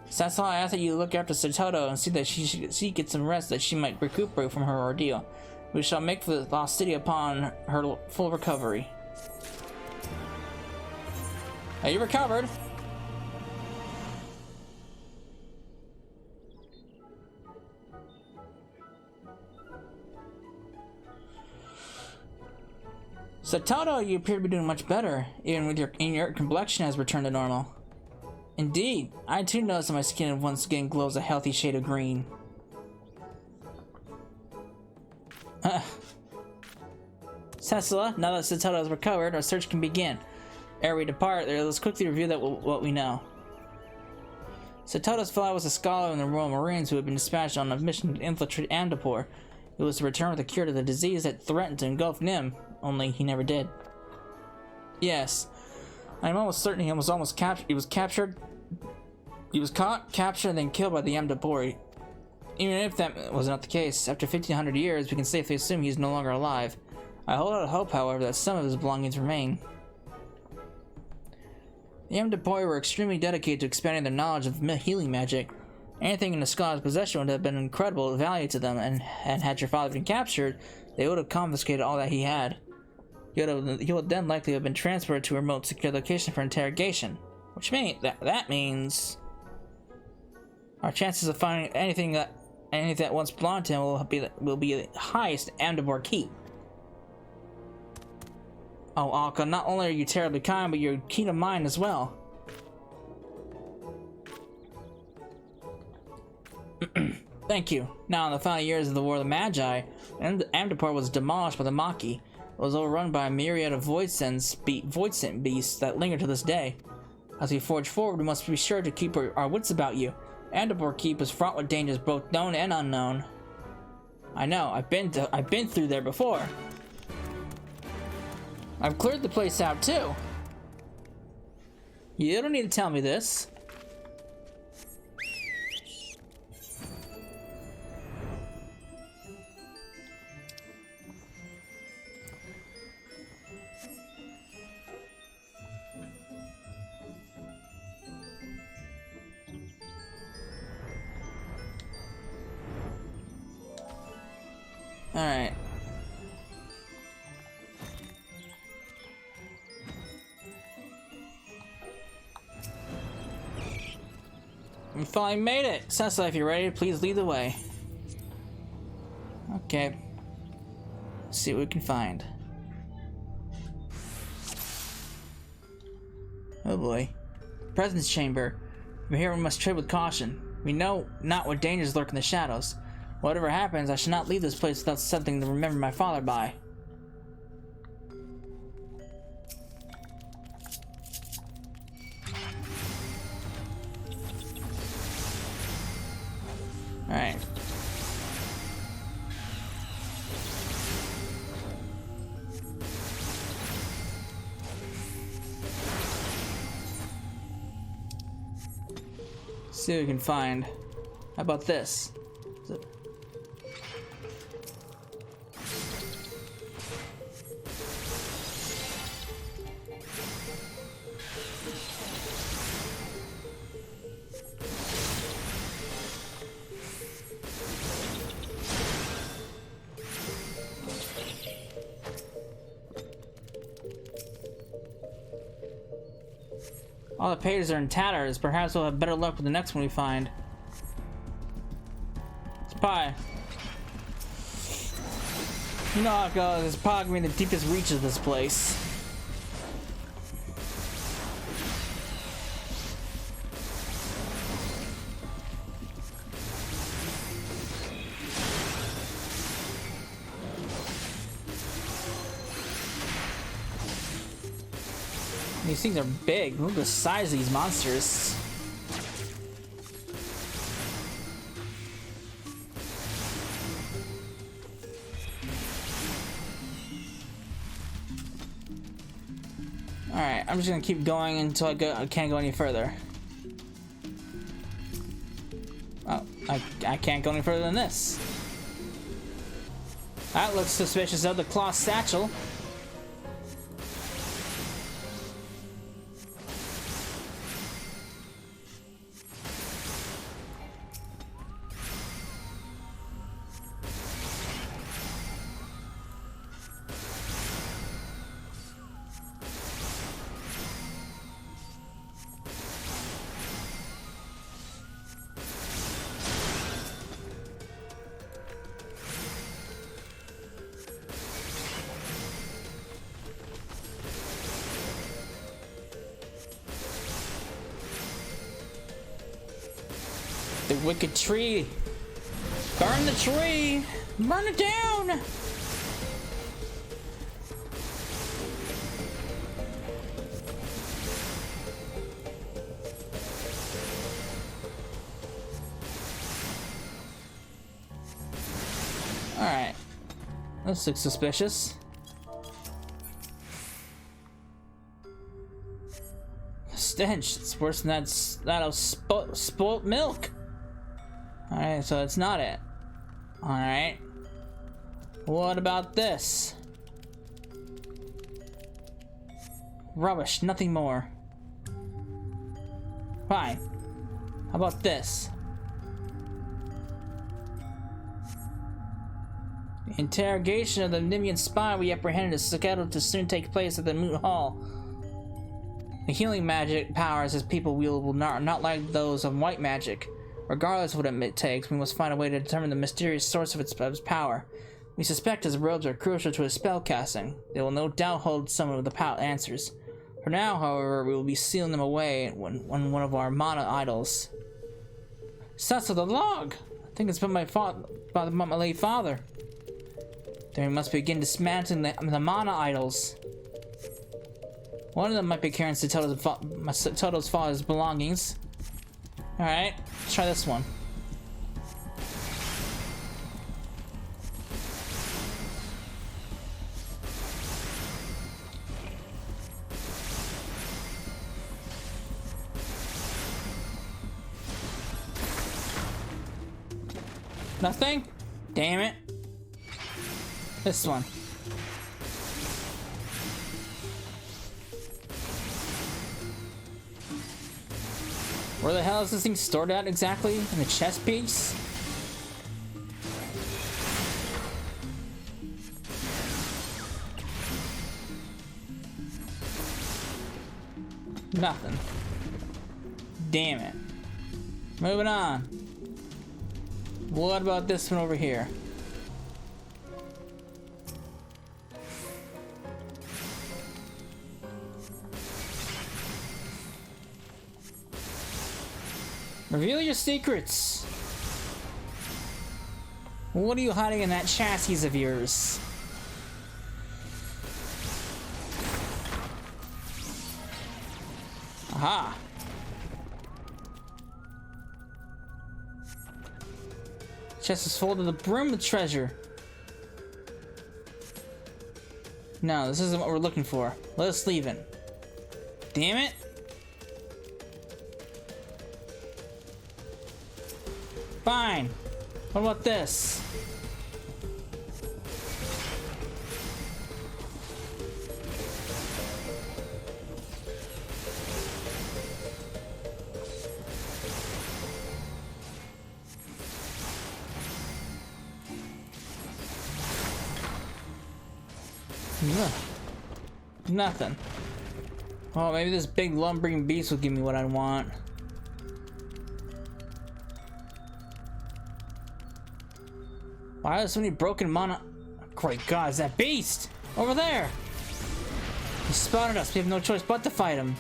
So that's all I ask, that you look after Satoto and see that she gets some rest, that she might recuperate from her ordeal. We shall make for the lost city upon her full recovery. Are you recovered? Satoto, you appear to be doing much better, even with your complexion has returned to normal. Indeed, I too noticed that my skin once again glows a healthy shade of green. Cecila, now that Satoto has recovered, our search can begin. Ere we depart, let's quickly review what we know. Satoto's father was a scholar in the Royal Marines who had been dispatched on a mission to infiltrate Amdapor. It was to return with a cure to the disease that threatened to engulf Nim, only he never did. Yes, I'm almost certain he was captured. He was caught, captured, and then killed by the Amdapori. Even if that was not the case, after 1500 years, we can safely assume he is no longer alive. I hold out hope, however, that some of his belongings remain. The Amdapori were extremely dedicated to expanding their knowledge of healing magic. Anything in the scholar's possession would have been incredible value to them, and had your father been captured, they would have confiscated all that he had. He would then likely have been transferred to a remote secure location for interrogation, which means that means our chances of finding anything that once belonged to him will be the highest in Amdapor Keep. Oh, Alka, not only are you terribly kind, but you're keen of mind as well. Thank you. Now, in the final years of the War of the Magi, Amdapor was demolished by the Maki. It was overrun by a myriad of voidsent beasts that linger to this day. As we forge forward, we must be sure to keep our wits about you. Amdapor Keep is fraught with dangers both known and unknown. I know, I've been through there before. I've cleared the place out too. You don't need to tell me this. All right. We finally made it! Cecila, if you're ready, please lead the way. Okay. Let's see what we can find. Oh boy. Presence chamber. From here we must tread with caution. We know not what dangers lurk in the shadows. Whatever happens, I should not leave this place without something to remember my father by. Alright. See what we can find. How about this? All the pages are in tatters. Perhaps we'll have better luck with the next one we find. Spy. You know how it goes. It's probably in the deepest reaches of this place. These things are big. Look at the size of these monsters. Alright, I'm just gonna keep going until I can't go any further. Oh, I can't go any further than this. That looks suspicious of the cloth satchel. The wicked tree. Burn the tree. Burn it down. Alright. This looks suspicious. Stench. It's worse than that of spoilt milk. Alright, so that's not it. Alright. What about this? Rubbish, nothing more. Fine. How about this? The interrogation of the Nimian spy we apprehended is scheduled to soon take place at the Moot Hall. The healing magic powers his people wield will not like those of white magic. Regardless of what it takes, we must find a way to determine the mysterious source of its power. We suspect his robes are crucial to his spell casting. They will no doubt hold some of the answers. For now, however, we will be sealing them away on one of our mana idols. Sus of the log! I think it's by my late father. Then we must begin dismantling the mana idols. One of them might be carrying Satoto's father's belongings. Alright, let's try this one. Nothing? Damn it. This one. Where the hell is this thing stored at exactly? In the chest piece? Nothing. Damn it. Moving on. What about this one over here? Reveal your secrets. What are you hiding in that chassis of yours? Aha. Chest is full to the brim with treasure. No, this isn't what we're looking for. Let us leave it. Damn it. Fine. What about this? Nothing. Oh, maybe this big lumbering beast will give me what I want. Why are there so many broken mana? Great God, is that beast over there? He spotted us. We have no choice but to fight him.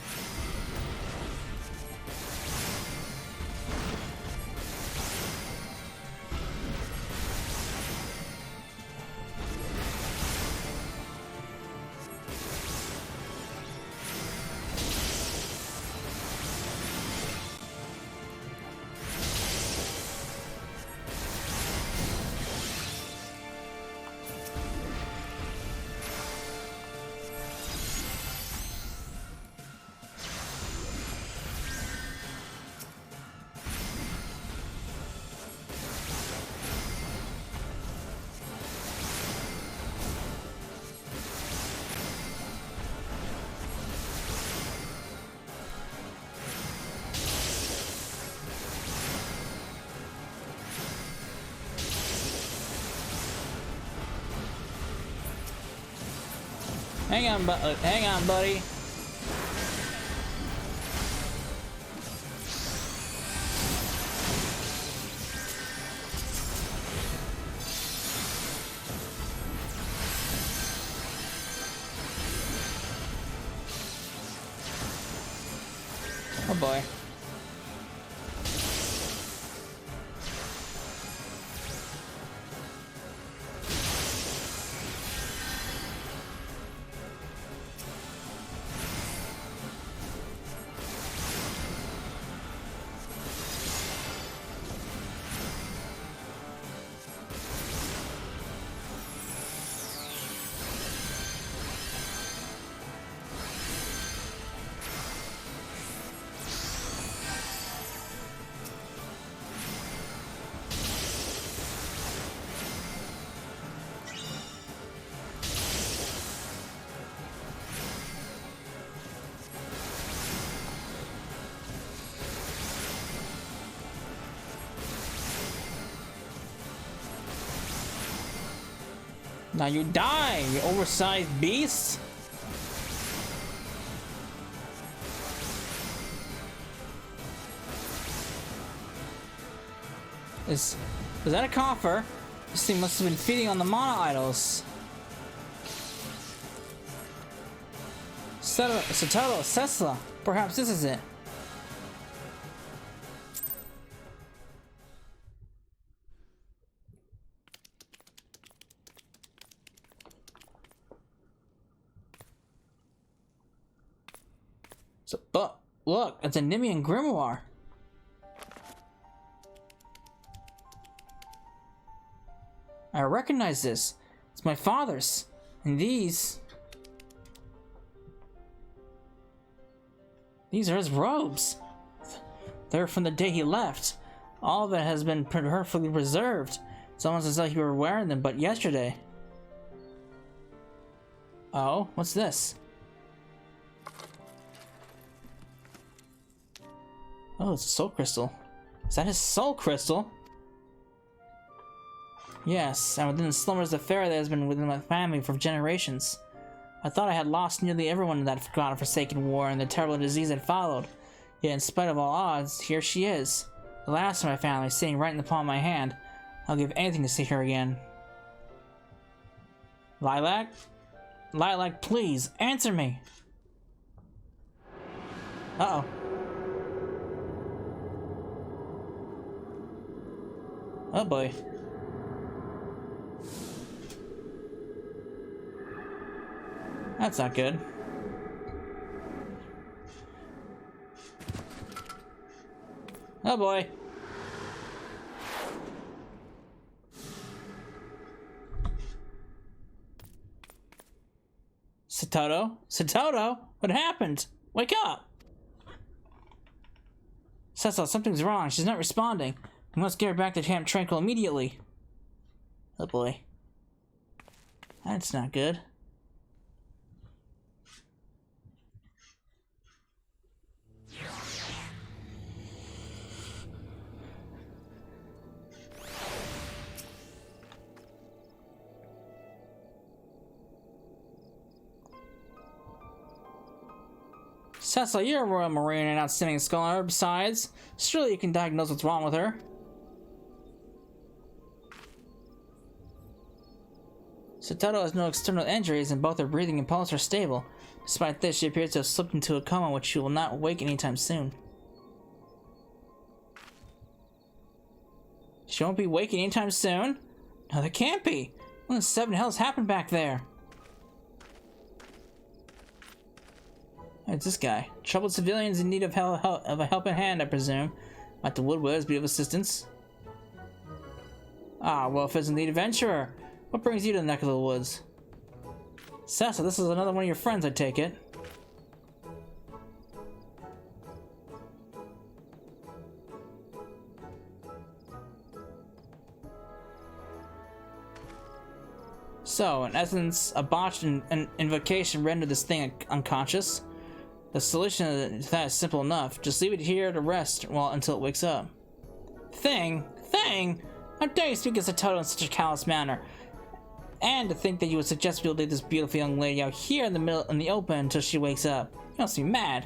Hang on, buddy. Oh boy. Now you die, you oversized beast! Is that a coffer? This thing must have been feeding on the mana idols. Satoto, Cessla. Perhaps this is it. So, but look, it's a Nimian grimoire. I recognize this. It's my father's. And these are his robes. They're from the day he left. All of it has been perfectly preserved. It's almost as though you were wearing them but yesterday. Oh, what's this? Oh, it's a soul crystal. Is that his soul crystal? Yes, and within the slumbers of Pharaoh that has been within my family for generations. I thought I had lost nearly everyone in that God-forsaken war and the terrible disease that followed. Yet in spite of all odds, here she is. The last of my family, sitting right in the palm of my hand. I'll give anything to see her again. Lilac? Lilac, please, answer me! Uh-oh. Oh boy. That's not good. Oh boy. Satoto? Satoto? What happened? Wake up! Cecil, something's wrong. She's not responding. We must get her back to Camp Tranquil immediately. Oh boy. That's not good. Cecil, you're a Royal Marine and outstanding scholar. Besides, surely you can diagnose what's wrong with her. Satoto has no external injuries and both her breathing and pulse are stable. Despite this, she appears to have slipped into a coma which she will not awake anytime soon. She won't be waking anytime soon? No, there can't be. What in the seven hells happened back there? It's this guy. Troubled civilians in need of a helping hand, I presume. Might the Woodwards be of assistance? Ah, well, if it's indeed adventurer. What brings you to the neck of the woods? Sessa, this is another one of your friends, I take it. So, in essence, a botched invocation rendered this thing unconscious. The solution to that is simple enough. Just leave it here to rest until it wakes up. Thing? How dare you speak as a total in such a callous manner? And to think that you would suggest we leave this beautiful young lady out here in the open until she wakes up. You must be mad.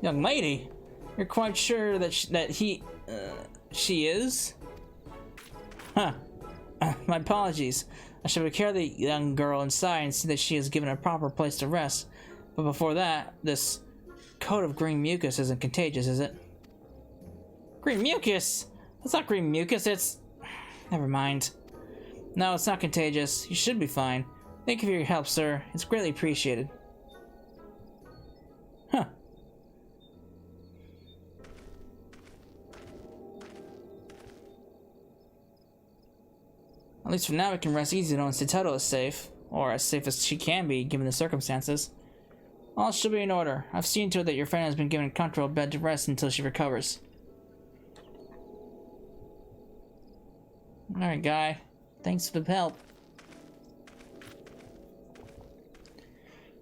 Young lady? You're quite sure that she is? Huh. My apologies. I should carry the young girl inside and see that she is given a proper place to rest. But before that, this coat of green mucus isn't contagious, is it? Green mucus? That's not green mucus, it's... Never mind. No, it's not contagious. You should be fine. Thank you for your help, sir. It's greatly appreciated. Huh. At least for now we can rest easy knowing Satoto is safe. Or as safe as she can be, given the circumstances. All should be in order. I've seen to it that your friend has been given a comfortable bed to rest until she recovers. Alright, guy. Thanks for the help.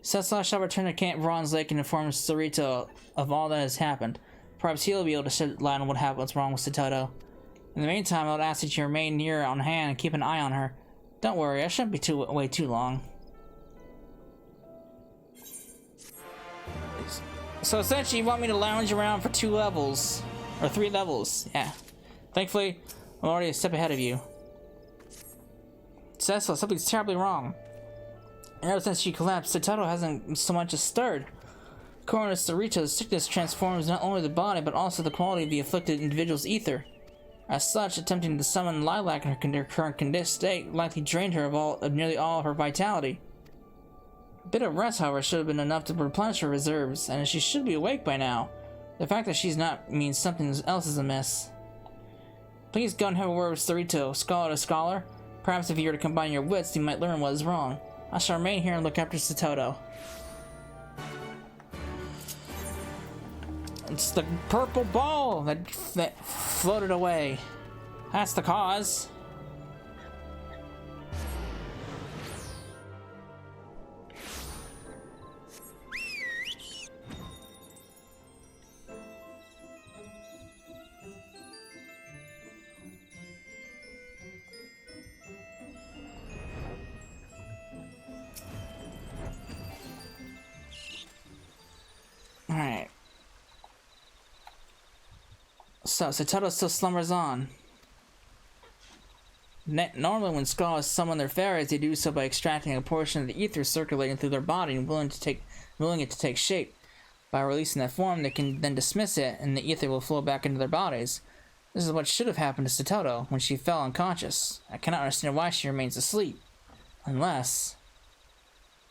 Cecil shall return to Camp Bronze Lake and inform Sarito of all that has happened. Perhaps he'll be able to shed light on what's wrong with Satoto. In the meantime, I would ask that you remain near on hand and keep an eye on her. Don't worry, I shouldn't be way too long. So essentially, you want me to lounge around for 2 levels. Or 3 levels, yeah. Thankfully, I'm already a step ahead of you. Cecil, something's terribly wrong. Ever since she collapsed, Satoto hasn't so much as stirred. According to Sarito's sickness transforms not only the body, but also the quality of the afflicted individual's ether. As such, attempting to summon Lilac in her current state likely drained her of nearly all of her vitality. A bit of rest, however, should have been enough to replenish her reserves, and she should be awake by now. The fact that she's not means something else is amiss. Please go and have a word with Sarito, scholar to scholar. Perhaps if you were to combine your wits, you might learn what is wrong. I shall remain here and look after Satoto. It's the purple ball that floated away. That's the cause. Alright. So, Satoto still slumbers on. Normally when scholars summon their fairies, they do so by extracting a portion of the ether circulating through their body and willing it to take shape. By releasing that form, they can then dismiss it, and the ether will flow back into their bodies. This is what should have happened to Satoto when she fell unconscious. I cannot understand why she remains asleep. Unless...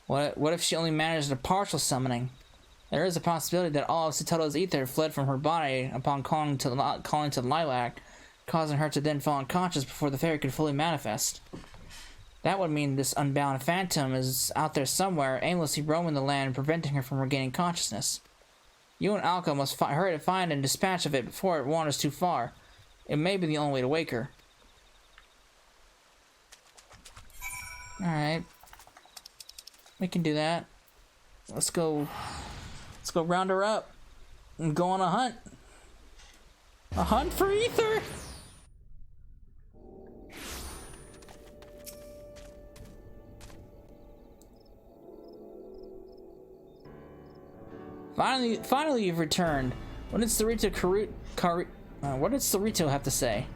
What if she only managed a partial summoning? There is a possibility that all of Satoto's ether fled from her body upon calling to Lilac, causing her to then fall unconscious before the fairy could fully manifest. That would mean this unbound phantom is out there somewhere, aimlessly roaming the land, preventing her from regaining consciousness. You and Alka must hurry to find and dispatch of it before it wanders too far. It may be the only way to wake her. Alright. We can do that. Let's go round her up and go on a hunt. A hunt for ether! Finally you've returned. What did Sarito have to say?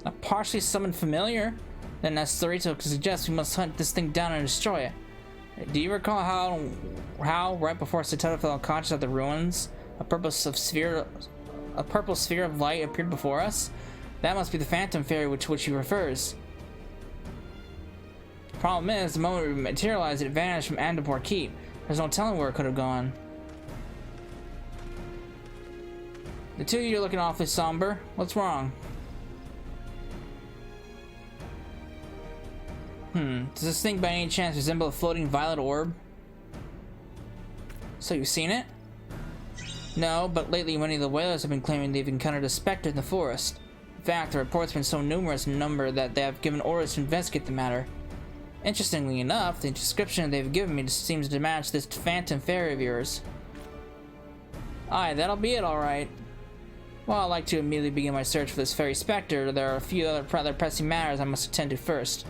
A partially summoned familiar? Then as Sarito suggests, we must hunt this thing down and destroy it. Do you recall how right before Satoto fell unconscious at the ruins, a purple sphere of light appeared before us? That must be the phantom fairy which he refers. Problem is, the moment it materialized, it vanished from Andapur Keep. There's no telling where it could have gone. The two of you are looking awfully somber. What's wrong? Does this thing by any chance resemble a floating violet orb? So you've seen it? No, but lately many of the whalers have been claiming they've encountered a specter in the forest. In fact, the reports have been so numerous in number that they have given orders to investigate the matter. Interestingly enough, the description they've given me seems to match this phantom fairy of yours. Aye, that'll be it, alright. While I'd like to immediately begin my search for this fairy specter, there are a few other rather pressing matters I must attend to first.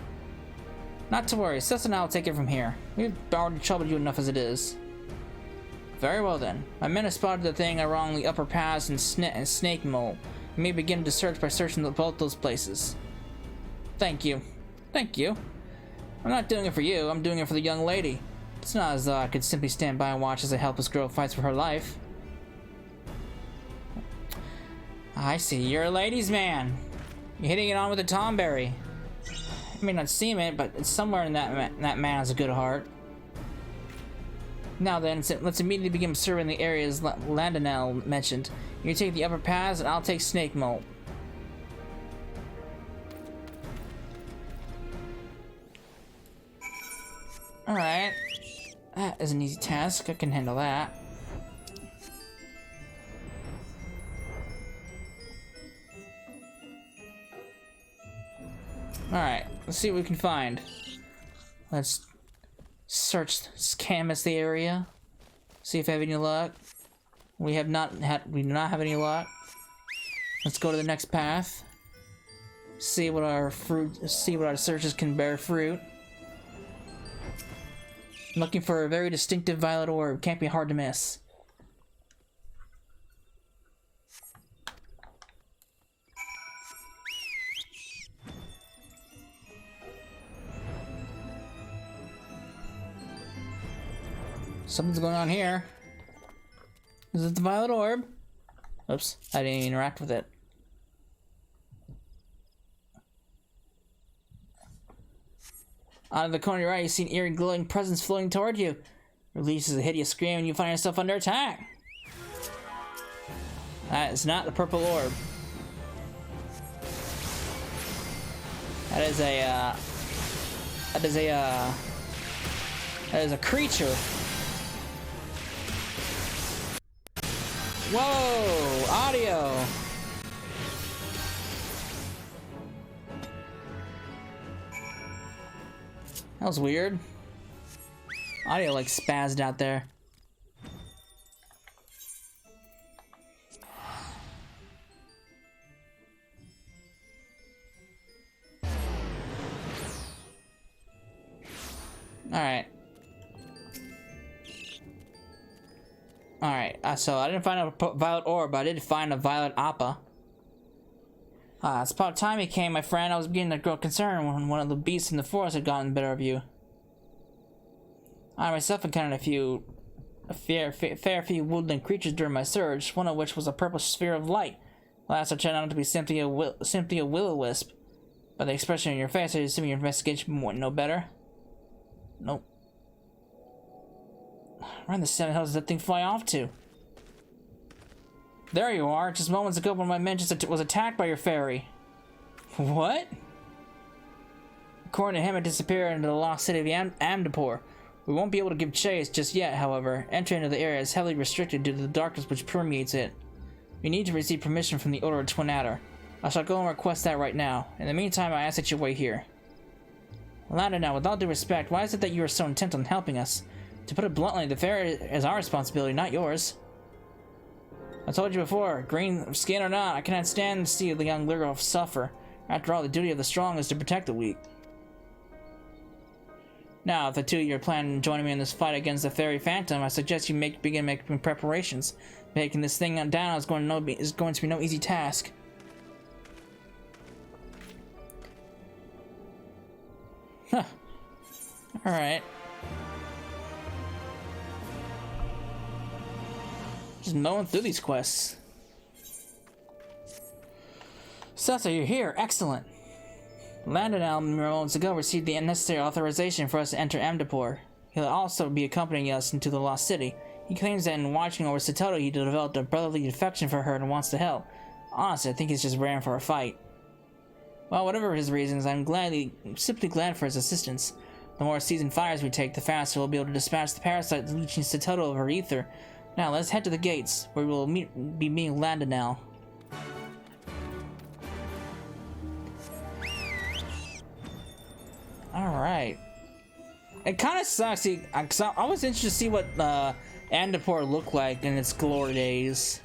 Not to worry, Cess and I will take it from here. We've already troubled you enough as it is. Very well then. My men have spotted the thing along the upper paths and Snake Mole. We may begin to search by searching both those places. Thank you. Thank you. I'm not doing it for you, I'm doing it for the young lady. It's not as though I could simply stand by and watch as a helpless girl fights for her life. I see, you're a ladies' man. You're hitting it on with a Tomberry. I may not seem it, but it's somewhere in that man has a good heart. Now then, let's immediately begin serving the areas Landonell mentioned. You take the upper paths, and I'll take Snake Mole. Alright. That is an easy task. I can handle that. Alright, let's see what we can find. Let's canvas the area. See if I have any luck. We do not have any luck. Let's go to the next path. See what our searches can bear fruit. Looking for a very distinctive violet orb. Can't be hard to miss. Something's going on here. Is it the violet orb? Oops, I didn't interact with it. Out of the corner of your eye, you see an eerie glowing presence floating toward you. Releases a hideous scream and you find yourself under attack. That is not the purple orb. That is a creature. Whoa! Audio! That was weird. Audio like spazzed out there. Alright. So I didn't find a violet orb, but I did find a violet appa. It's about time you came, my friend. I was beginning to grow concerned when one of the beasts in the forest had gotten the better of you. I myself encountered a fair few woodland creatures during my search, one of which was a purple sphere of light. Last I turned out to be simply a will-o-wisp. By the expression on your face, I assume your investigation went no better. Nope. Where in the seven hills does that thing fly off to? There you are. Just moments ago, one of my men was attacked by your fairy. What? According to him, it disappeared into the lost city of Amdapor. We won't be able to give chase just yet, however. Entry into the area is heavily restricted due to the darkness which permeates it. We need to receive permission from the Order of Twin Adder. I shall go and request that right now. In the meantime, I ask that you wait here. Landa, now, with all due respect, why is it that you are so intent on helping us? To put it bluntly, the fair is our responsibility, not yours. I told you before, green skin or not, I cannot stand to see the young girl suffer. After all, the duty of the strong is to protect the weak. Now, if the two of you are planning on joining me in this fight against the fairy phantom, I suggest you begin making preparations. Making this thing down is going to be no easy task. Huh. Alright. Just mowing through these quests. Sessa, you're here. Excellent. Landon moments ago received the necessary authorization for us to enter Amdapor. He'll also be accompanying us into the Lost City. He claims that in watching over Satoto, he developed a brotherly affection for her and wants to help. Honestly, I think he's just raring for a fight. Well, whatever his reasons, I'm simply glad for his assistance. The more seasoned fighters we take, the faster we'll be able to dispatch the parasite leeching Satoto over ether. Now, let's head to the gates, where we will be meeting Landon now. Alright. It kind of sucks, because I was interested to see what Amdapor looked like in its glory days.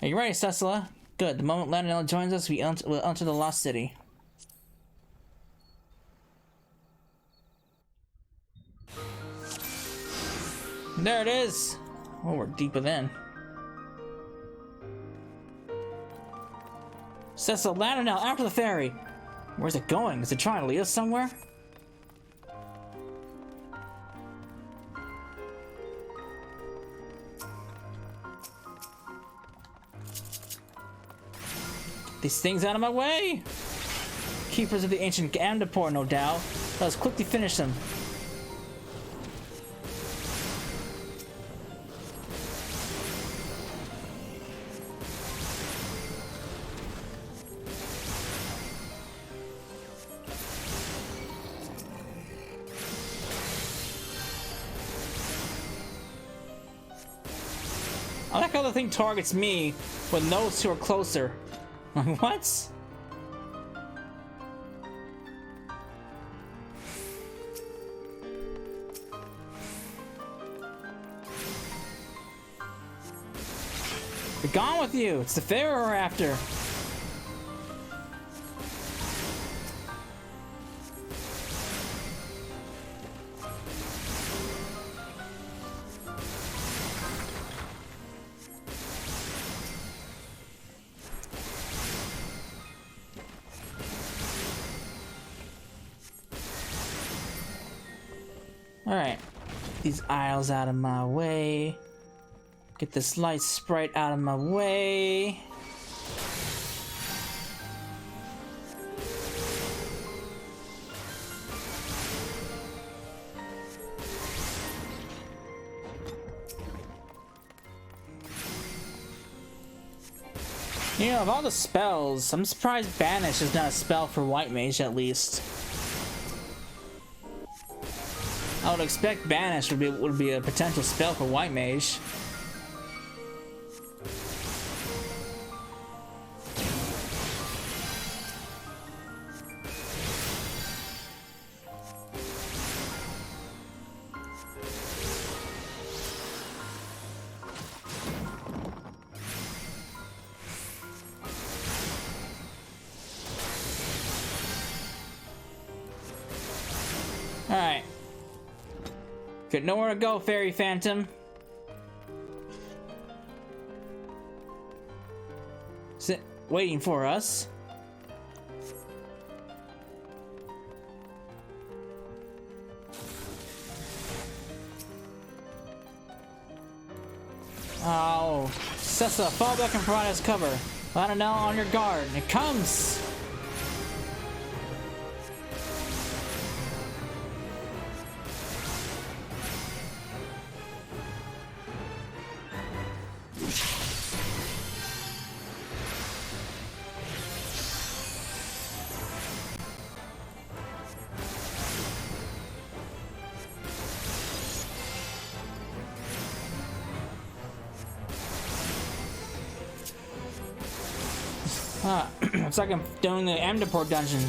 Are you ready, Cecila? Good. The moment Landon joins us, we'll enter the Lost City. There it is! Oh, we're deep within. Cecil, Landon now, after the ferry! Where's it going? Is it trying to lead us somewhere? These things out of my way! Keepers of the ancient Amdapor, no doubt. Let us quickly finish them. I like how the thing targets me with those who are closer. Like, what? Be gone with you! It's the Pharaoh we're after! Alright. These aisles out of my way. Get this light sprite out of my way. You know, of all the spells, I'm surprised Banish is not a spell for White Mage, at least. I would expect Banish would be a potential spell for White Mage. Alright. Got nowhere to go, Fairy Phantom. Sit waiting for us. Oh, Sessa, fall back and provide us cover. Lionel, on your guard. It comes! It's like I'm doing the Amdaport dungeon.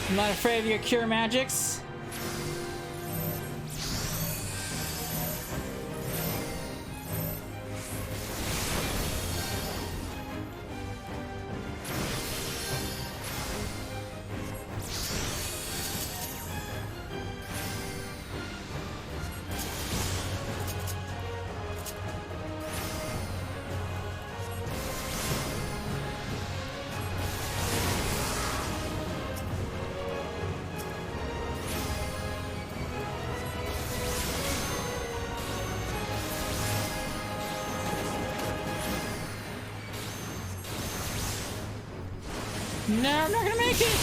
I'm not afraid of your cure magics. No, I'm not gonna make it!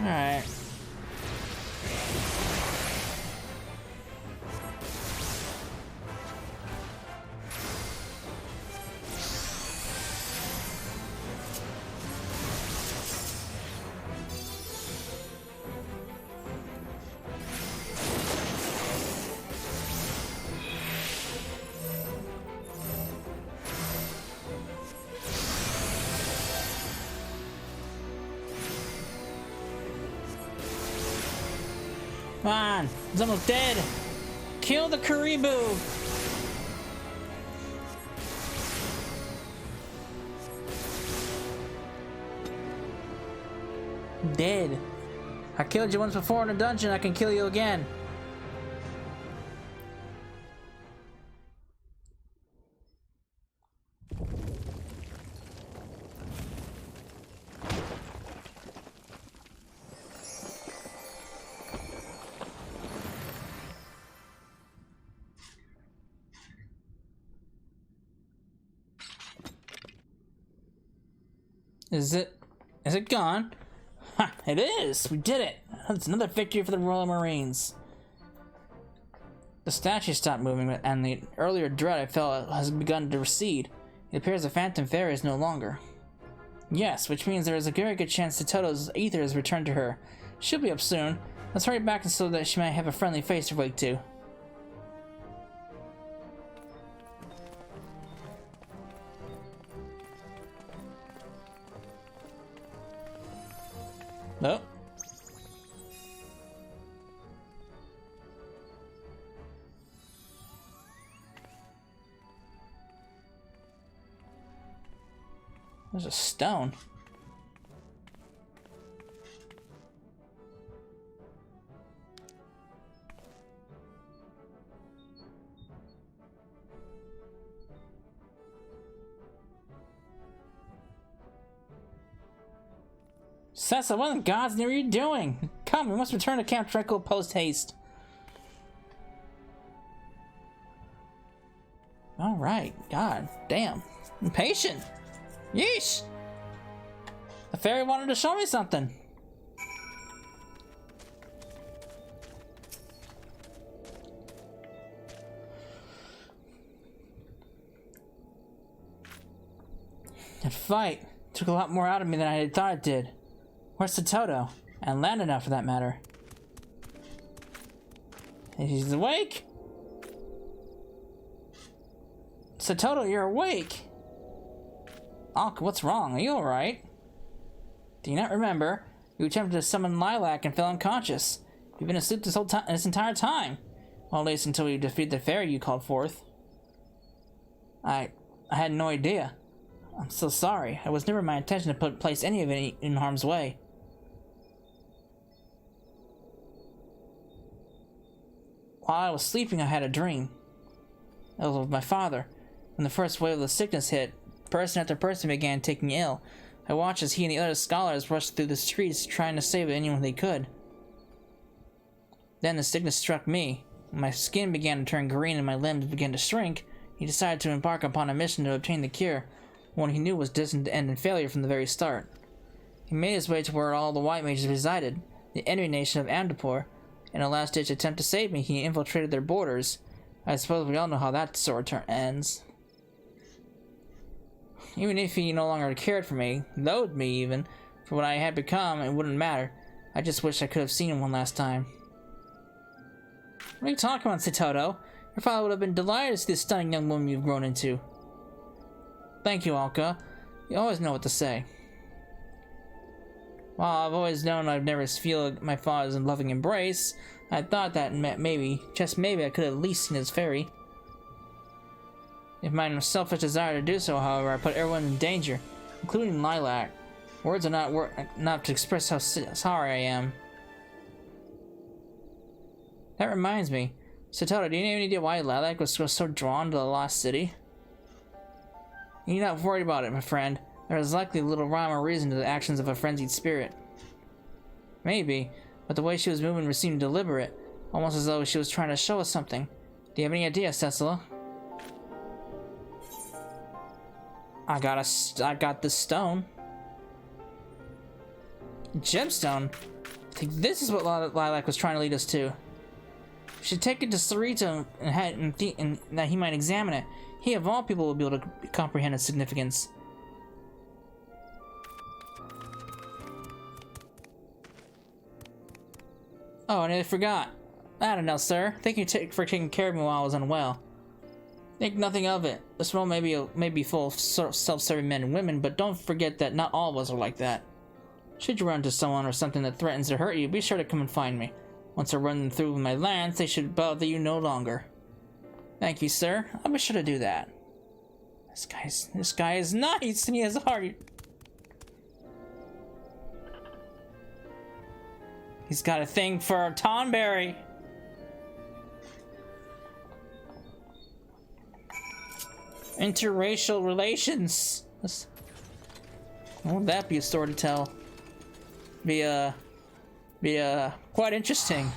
Alright. Come on, he's almost dead. Kill the Karibu. Dead. I killed you once before in a dungeon, I can kill you again. Is it gone? Ha! It is! We did it! That's another victory for the Royal Marines. The statue stopped moving, and the earlier dread I felt has begun to recede. It appears the Phantom Fairy is no longer. Yes, which means there is a very good chance that Toto's ether has returned to her. She'll be up soon. Let's hurry back so that she might have a friendly face to wake to. Oh. There's a stone. Sessa, what in God's name are you doing? Come, we must return to Camp Tranquil post haste. Alright, god damn. Impatient! Yeesh! The fairy wanted to show me something. That fight took a lot more out of me than I had thought it did. Where's Satoto? And Landon, for that matter. He's awake? Satoto, you're awake! Alka, what's wrong? Are you alright? Do you not remember? You attempted to summon Lilac and fell unconscious. You've been asleep this entire time. Well, at least until you defeated the fairy you called forth. I had no idea. I'm so sorry. It was never my intention to place any of it in harm's way. While I was sleeping, I had a dream. It was with my father. When the first wave of the sickness hit, person after person began taking ill. I watched as he and the other scholars rushed through the streets trying to save anyone they could. Then the sickness struck me. When my skin began to turn green and my limbs began to shrink, he decided to embark upon a mission to obtain the cure, one he knew was destined to end in failure from the very start. He made his way to where all the white mages resided, the enemy nation of Amdapur. In a last-ditch attempt to save me, he infiltrated their borders. I suppose we all know how that sword turn ends. Even if he no longer cared for me, loathed me even, for what I had become, it wouldn't matter. I just wish I could have seen him one last time. What are you talking about, Satoto? Your father would have been delighted to see the stunning young woman you've grown into. Thank you, Alka. You always know what to say. While I've always known I'd never feel my father's loving embrace, I thought that maybe, just maybe, I could have at least seen his fairy. If my selfish desire to do so, however, I put everyone in danger, including Lilac. Words are not enough to express how sorry I am. That reminds me, Satoto, do you have any idea why Lilac was so drawn to the lost city? You're not worried about it, my friend. There is likely little rhyme or reason to the actions of a frenzied spirit. Maybe, but the way she was moving seemed deliberate, almost as though she was trying to show us something. Do you have any idea, Cecila? I got this stone. Gemstone? I think this is what Lilac was trying to lead us to. We should take it to Sarito and that he might examine it. He of all people will be able to comprehend its significance. Oh, and I forgot. I don't know, sir. Thank you for taking care of me while I was unwell. Think nothing of it. This world may be full of self-serving men and women, but don't forget that not all of us are like that. Should you run into someone or something that threatens to hurt you, be sure to come and find me. Once I run them through with my lance, they should bother you no longer. Thank you, sir. I'll be sure to do that. This guy is nice, and he has a heart. He's got a thing for Tonberry. Interracial relations. Won't that be a story to tell? Be quite interesting.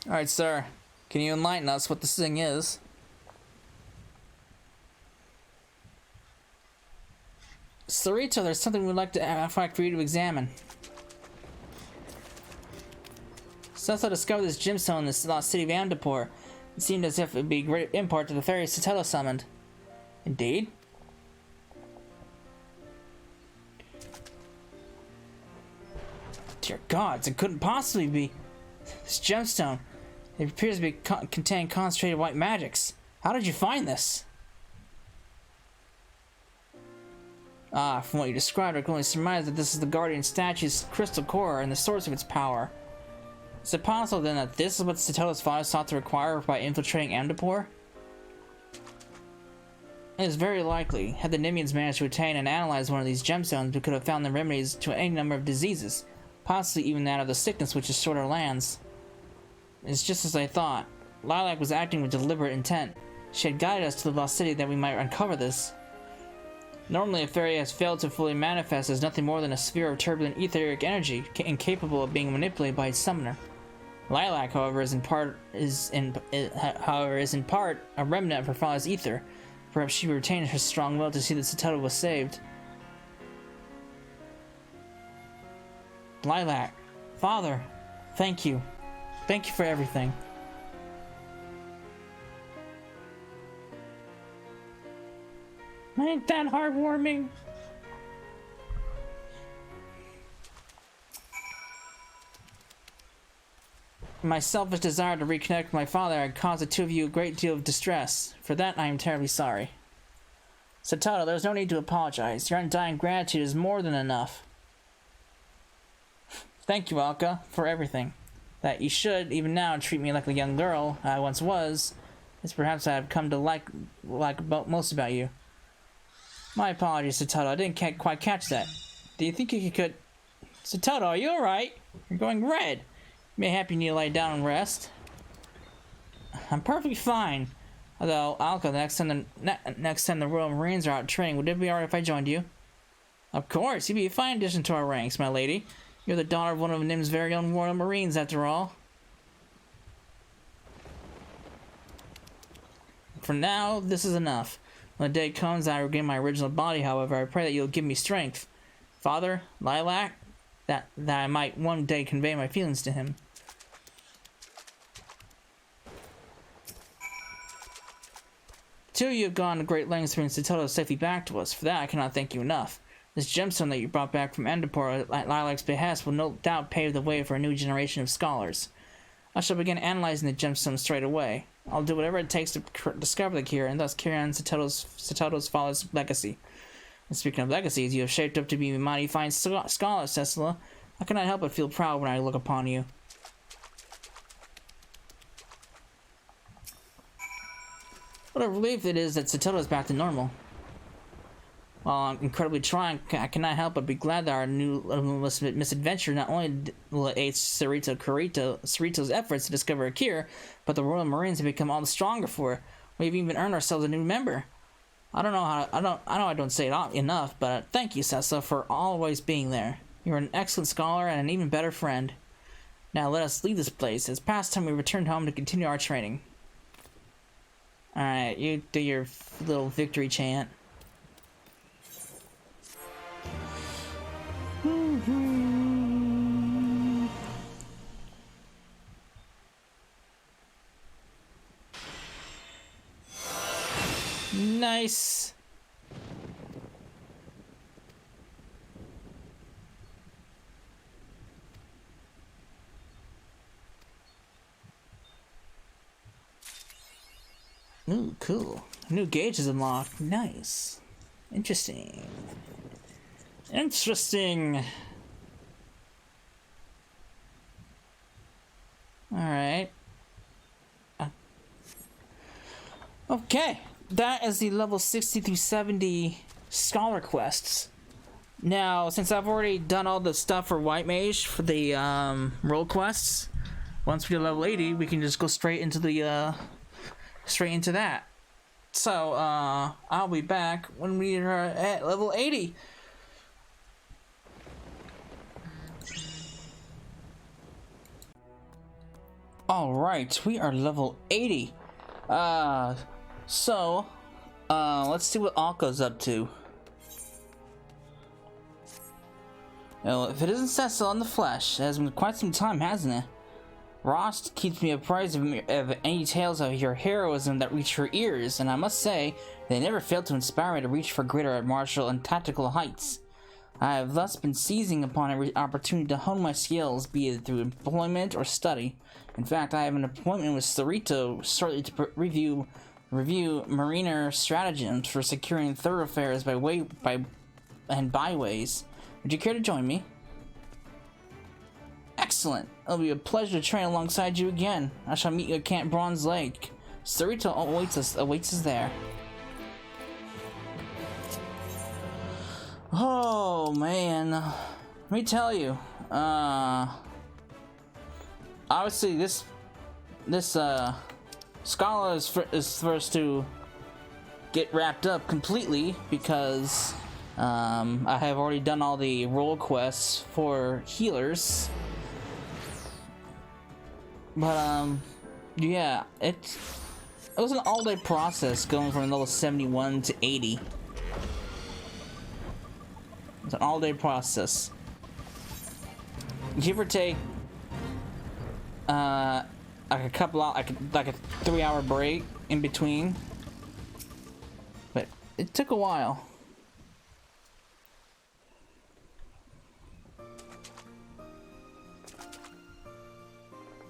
Alright, sir. Can you enlighten us what this thing is? Sarito, there's something we'd like for you to examine. Cecil discovered this gemstone in the lost city of Amdapur. It seemed as if it would be great import to the fairy Sotelo summoned. Indeed. Dear gods, it couldn't possibly be. This gemstone. It appears to be contain concentrated white magics. How did you find this? Ah, from what you described, I can only surmise that this is the guardian statue's crystal core and the source of its power. Is it possible then that this is what Sotelo's father sought to acquire by infiltrating Amdapor? It is very likely. Had the Nimians managed to attain and analyze one of these gemstones, we could have found the remedies to any number of diseases, possibly even that of the sickness which destroyed our lands. It's just as I thought. Lilac was acting with deliberate intent. She had guided us to the lost city that we might uncover this. Normally, a fairy has failed to fully manifest as nothing more than a sphere of turbulent etheric energy, incapable of being manipulated by its summoner. Lilac, however, is in part a remnant of her father's ether. Perhaps she retained her strong will to see that Sotelo was saved. Lilac, Father, thank you. Thank you for everything. Ain't that heartwarming? My selfish desire to reconnect with my father had caused the two of you a great deal of distress. For that, I am terribly sorry. Sotelo, there's no need to apologize. Your undying gratitude is more than enough. Thank you, Alka, for everything. That you should, even now, treat me like the young girl I once was, is perhaps I have come to like most about you. My apologies, Sotelo. I didn't quite catch that. Do you think you could... Sotelo, are you alright? You're going red. You may happy you need to lie down and rest. I'm perfectly fine. Although, Alka, next time the Royal Marines are out training, would it be alright if I joined you? Of course, you'd be a fine addition to our ranks, my lady. You're the daughter of one of Nim's very own Royal Marines, after all. For now, this is enough. When the day comes that I regain my original body, however, I pray that you'll give me strength. Father, Lilac, that I might one day convey my feelings to him. Two of you have gone to great lengths to bring Sotelo safely back to us. For that, I cannot thank you enough. This gemstone that you brought back from Amdapor at Lilac's behest will no doubt pave the way for a new generation of scholars. I shall begin analyzing the gemstone straight away. I'll do whatever it takes to discover the cure, and thus carry on Sotelo's father's legacy. And speaking of legacies, you have shaped up to be a mighty fine scholar, Cecila. I cannot help but feel proud when I look upon you. What a relief it is that Sotelo is back to normal. While I'm incredibly trying, I cannot help but be glad that our new misadventure not only will aid Cerrito's efforts to discover a cure, but the Royal Marines have become all the stronger for it. We've even earned ourselves a new member. I know I don't say it enough, but thank you, Cecil, for always being there. You're an excellent scholar and an even better friend. Now let us leave this place. It's past time we return home to continue our training. Alright, you do your little victory chant. Nice. Ooh, cool. New gauge is unlocked. Nice. Interesting. Interesting. Alright. Okay. That is the level 60 through 70 scholar quests. Now, since I've already done all the stuff for White Mage for the role quests, once we do level 80, we can just go straight into the straight into that. So, I'll be back when we are at level 80. Alright, we are level 80. Let's see what Alka's up to. Well, if it isn't Cecil in the flesh, it has been quite some time, hasn't it? Rost keeps me apprised of any tales of your heroism that reach her ears, and I must say, they never fail to inspire me to reach for greater martial and tactical heights. I have thus been seizing upon every opportunity to hone my skills, be it through employment or study. In fact, I have an appointment with Sarito shortly to review mariner stratagems for securing thoroughfares by byways. Would you care to join me? Excellent! It'll be a pleasure to train alongside you again. I shall meet you at Camp Bronze Lake. Sarito awaits us there. Oh man, let me tell you. Obviously this Scala is first to get wrapped up completely because I have already done all the role quests for healers. But yeah, it was an all-day process going from level 71 to 80. It's an all-day process. Give or take like a couple out, like a 3-hour break in between. But it took a while.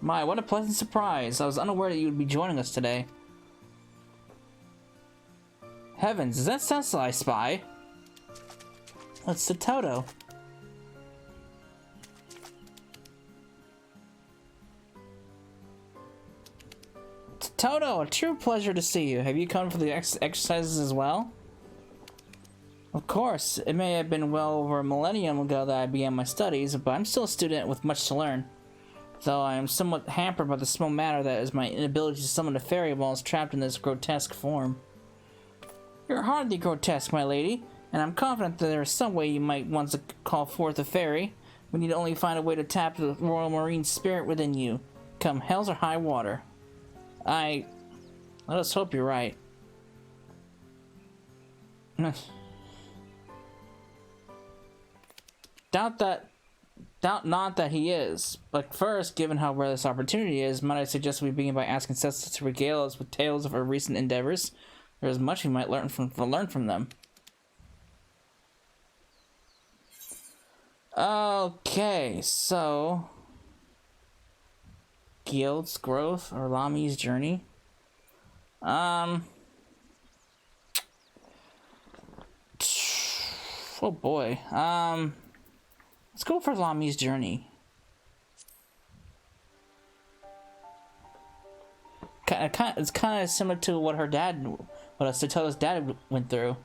My, what a pleasant surprise. I was unaware that you would be joining us today. Heavens, is that Cecil I spy? It's the Toto. Toto, a true pleasure to see you. Have you come for the exercises as well? Of course, it may have been well over a millennium ago that I began my studies, but I'm still a student with much to learn. Though I am somewhat hampered by the small matter that is my inability to summon a fairy while it's trapped in this grotesque form. You're hardly grotesque, my lady, and I'm confident that there is some way you might want to call forth a fairy. We need to only find a way to tap the royal marine spirit within you. Come hell or high water. Let us hope you're right. Doubt not that he is, but first, given how rare this opportunity is, might I suggest we begin by asking Cecil to regale us with tales of our recent endeavors? There is much we might learn from them. Okay, so Guild's growth or Lami's journey. Oh boy. Let's go for Lami's journey. It's kind of similar to what Sato's dad went through,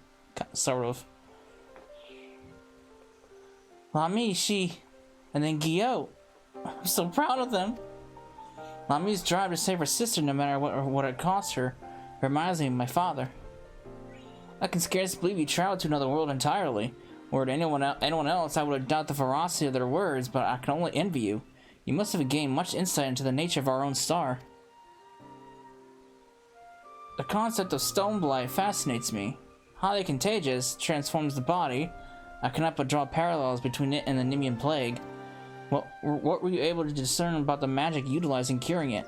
sort of. Lami, and then Guillot. I'm so proud of them. Lami's drive to save her sister, no matter what it cost her, reminds me of my father. I can scarcely believe you traveled to another world entirely. Were to anyone else, I would have doubted the veracity of their words, but I can only envy you. You must have gained much insight into the nature of our own star. The concept of stone blight fascinates me. Highly contagious, transforms the body. I cannot but draw parallels between it and the Nimian plague. What were you able to discern about the magic utilized in curing it?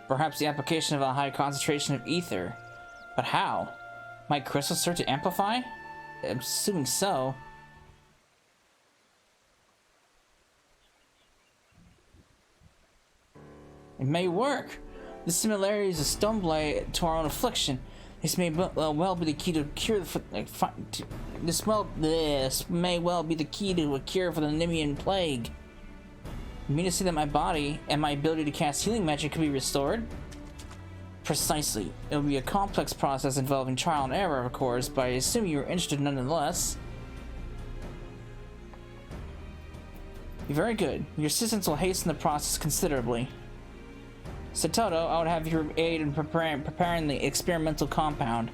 Perhaps the application of a high concentration of ether. But how? Might crystals serve to amplify? I'm assuming so. It may work. The similarities of Stoneblade to our own affliction. This may well be the key to cure this may well be the key to a cure for the Nimian plague. You mean to say that my body and my ability to cast healing magic could be restored? Precisely. It will be a complex process involving trial and error, of course, but I assume you are interested nonetheless. Very good. Your assistance will hasten the process considerably. Satoto, I would have your aid in preparing the experimental compound.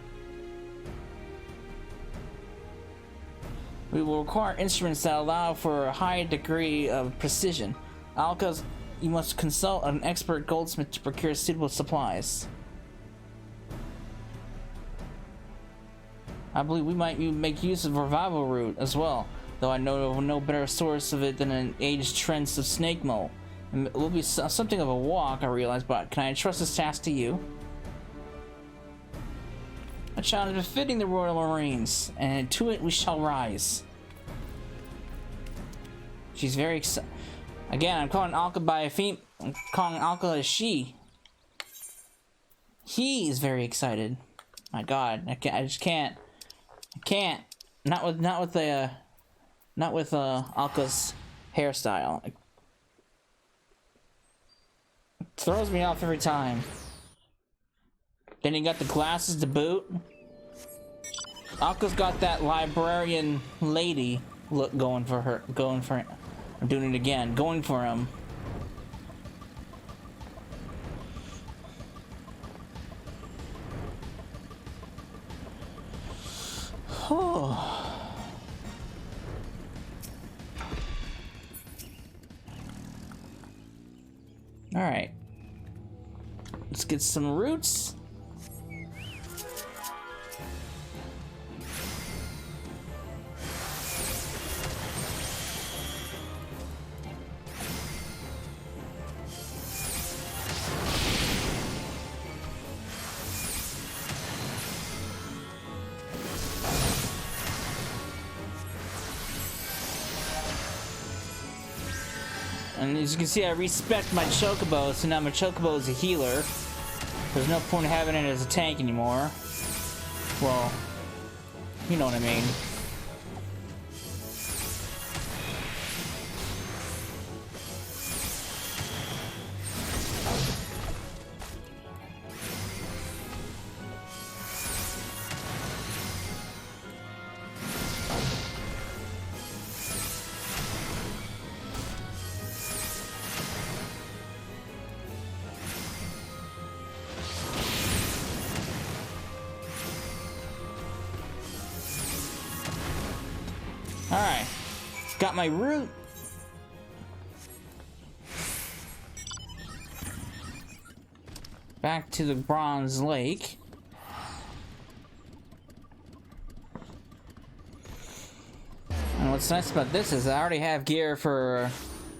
We will require instruments that allow for a high degree of precision. Alcas, you must consult an expert goldsmith to procure suitable supplies. I believe we might make use of revival root as well, though I know of no better source of it than an aged trench of snake mold. It will be something of a walk, I realize, but can I trust this task to you? A challenge befitting the Royal Marines, and to it we shall rise. She's very excited. Again, I'm calling Alka by a female. I'm calling Alka a she. He is very excited. My God, I can't. I just can't. I can't. Not with Alka's hairstyle. It throws me off every time. Then you got the glasses to boot. Alka's got that librarian lady look going for her. I'm doing it again. Going for him. Oh. All right. Let's get some roots. And as you can see, I respect my Chocobo, so now my Chocobo is a healer. There's no point in having it as a tank anymore. Well, you know what I mean. Alright, got my root. Back to the Bronze Lake. And what's nice about this is I already have gear for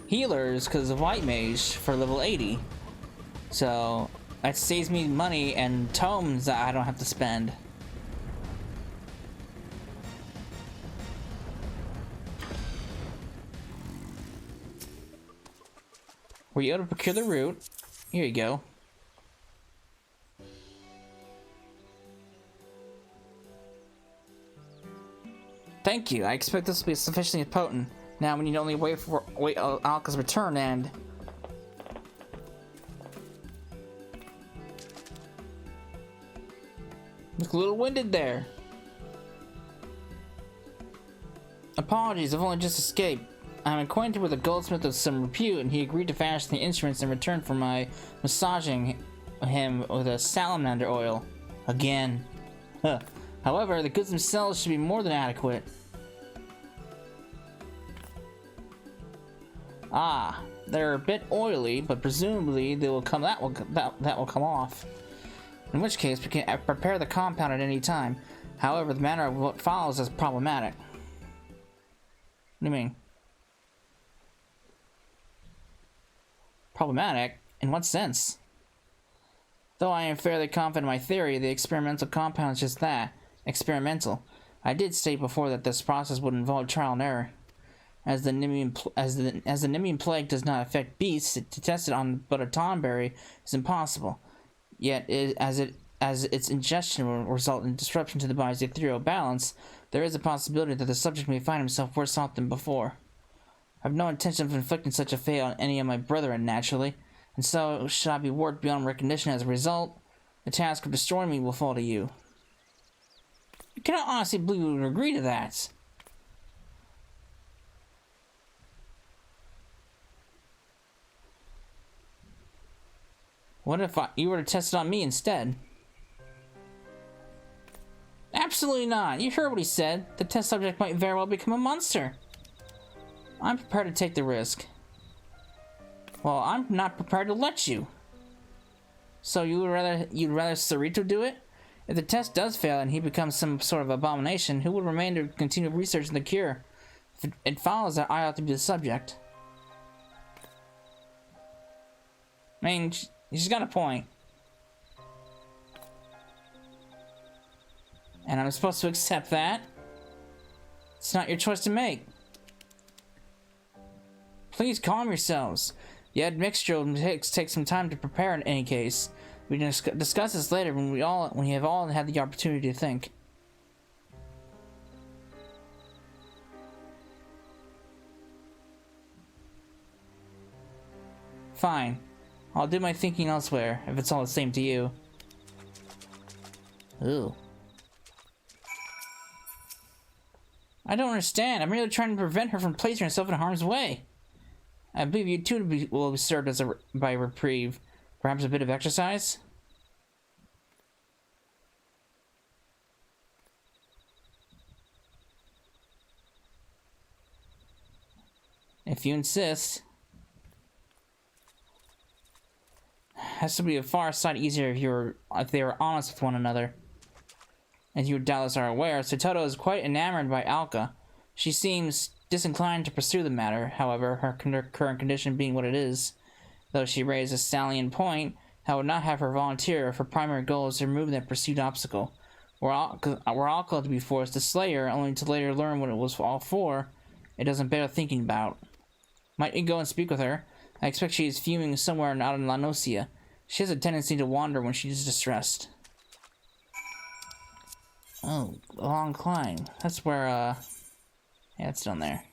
healers because of White Mage for level 80. So that saves me money and tomes that I don't have to spend. Were you able to procure the root? Here you go. Thank you. I expect this will be sufficiently potent. Now we need to only wait Alka's return and... Look a little winded there. Apologies, I've only just escaped. I'm acquainted with a goldsmith of some repute, and he agreed to fashion the instruments in return for my massaging him with a salamander oil. Again. Huh. However, the goods themselves should be more than adequate. Ah, they're a bit oily, but presumably they will come. That will come off. In which case, we can prepare the compound at any time. However, the manner of what follows is problematic. What do you mean? Problematic? In what sense? Though I am fairly confident in my theory, the experimental compound is just that. Experimental. I did state before that this process would involve trial and error. As the Nimian plague does not affect beasts, to test it on but a tonberry is impossible. Yet, as its ingestion will result in disruption to the body's ethereal balance, there is a possibility that the subject may find himself worse off than before. I have no intention of inflicting such a fate on any of my brethren, naturally, and so should I be warped beyond recognition as a result, the task of destroying me will fall to you. I cannot honestly believe you would agree to that. What if you were to test it on me instead? Absolutely not. You heard what he said. The test subject might very well become a monster. I'm prepared to take the risk. Well, I'm not prepared to let you. So you'd rather Sarito do it? If the test does fail and he becomes some sort of abomination, who would remain to continue researching the cure? It follows that I ought to be the subject. I mean, she's got a point. And I'm supposed to accept that? It's not your choice to make. Please calm yourselves. The admixture will take some time to prepare in any case. We can discuss this later when we have all had the opportunity to think. Fine. I'll do my thinking elsewhere, if it's all the same to you. Ooh. I don't understand. I'm merely trying to prevent her from placing herself in harm's way. I believe you too will be served as by reprieve. Perhaps a bit of exercise? If you insist. Has to be a far sight easier if they were honest with one another. As you doubtless are aware, Satoto is quite enamored by Alka. She seems disinclined to pursue the matter, however, her current condition being what it is. Though she raised a salient point, I would not have her volunteer if her primary goal is to remove that perceived obstacle. Were Alka to be forced to slay her, only to later learn what it was all for, it doesn't bear thinking about. Might you go and speak with her? I expect she is fuming somewhere out in La Nocia. She has a tendency to wander when she is distressed. Oh, a long climb. That's where, yeah, it's down there.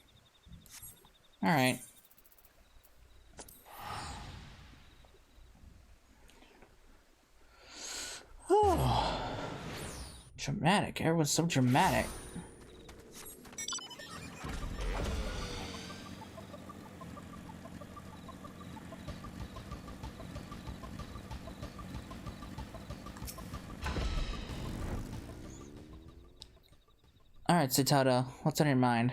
Alright. Oh. Dramatic. Everyone's so dramatic. Alright, Satoto, what's on your mind?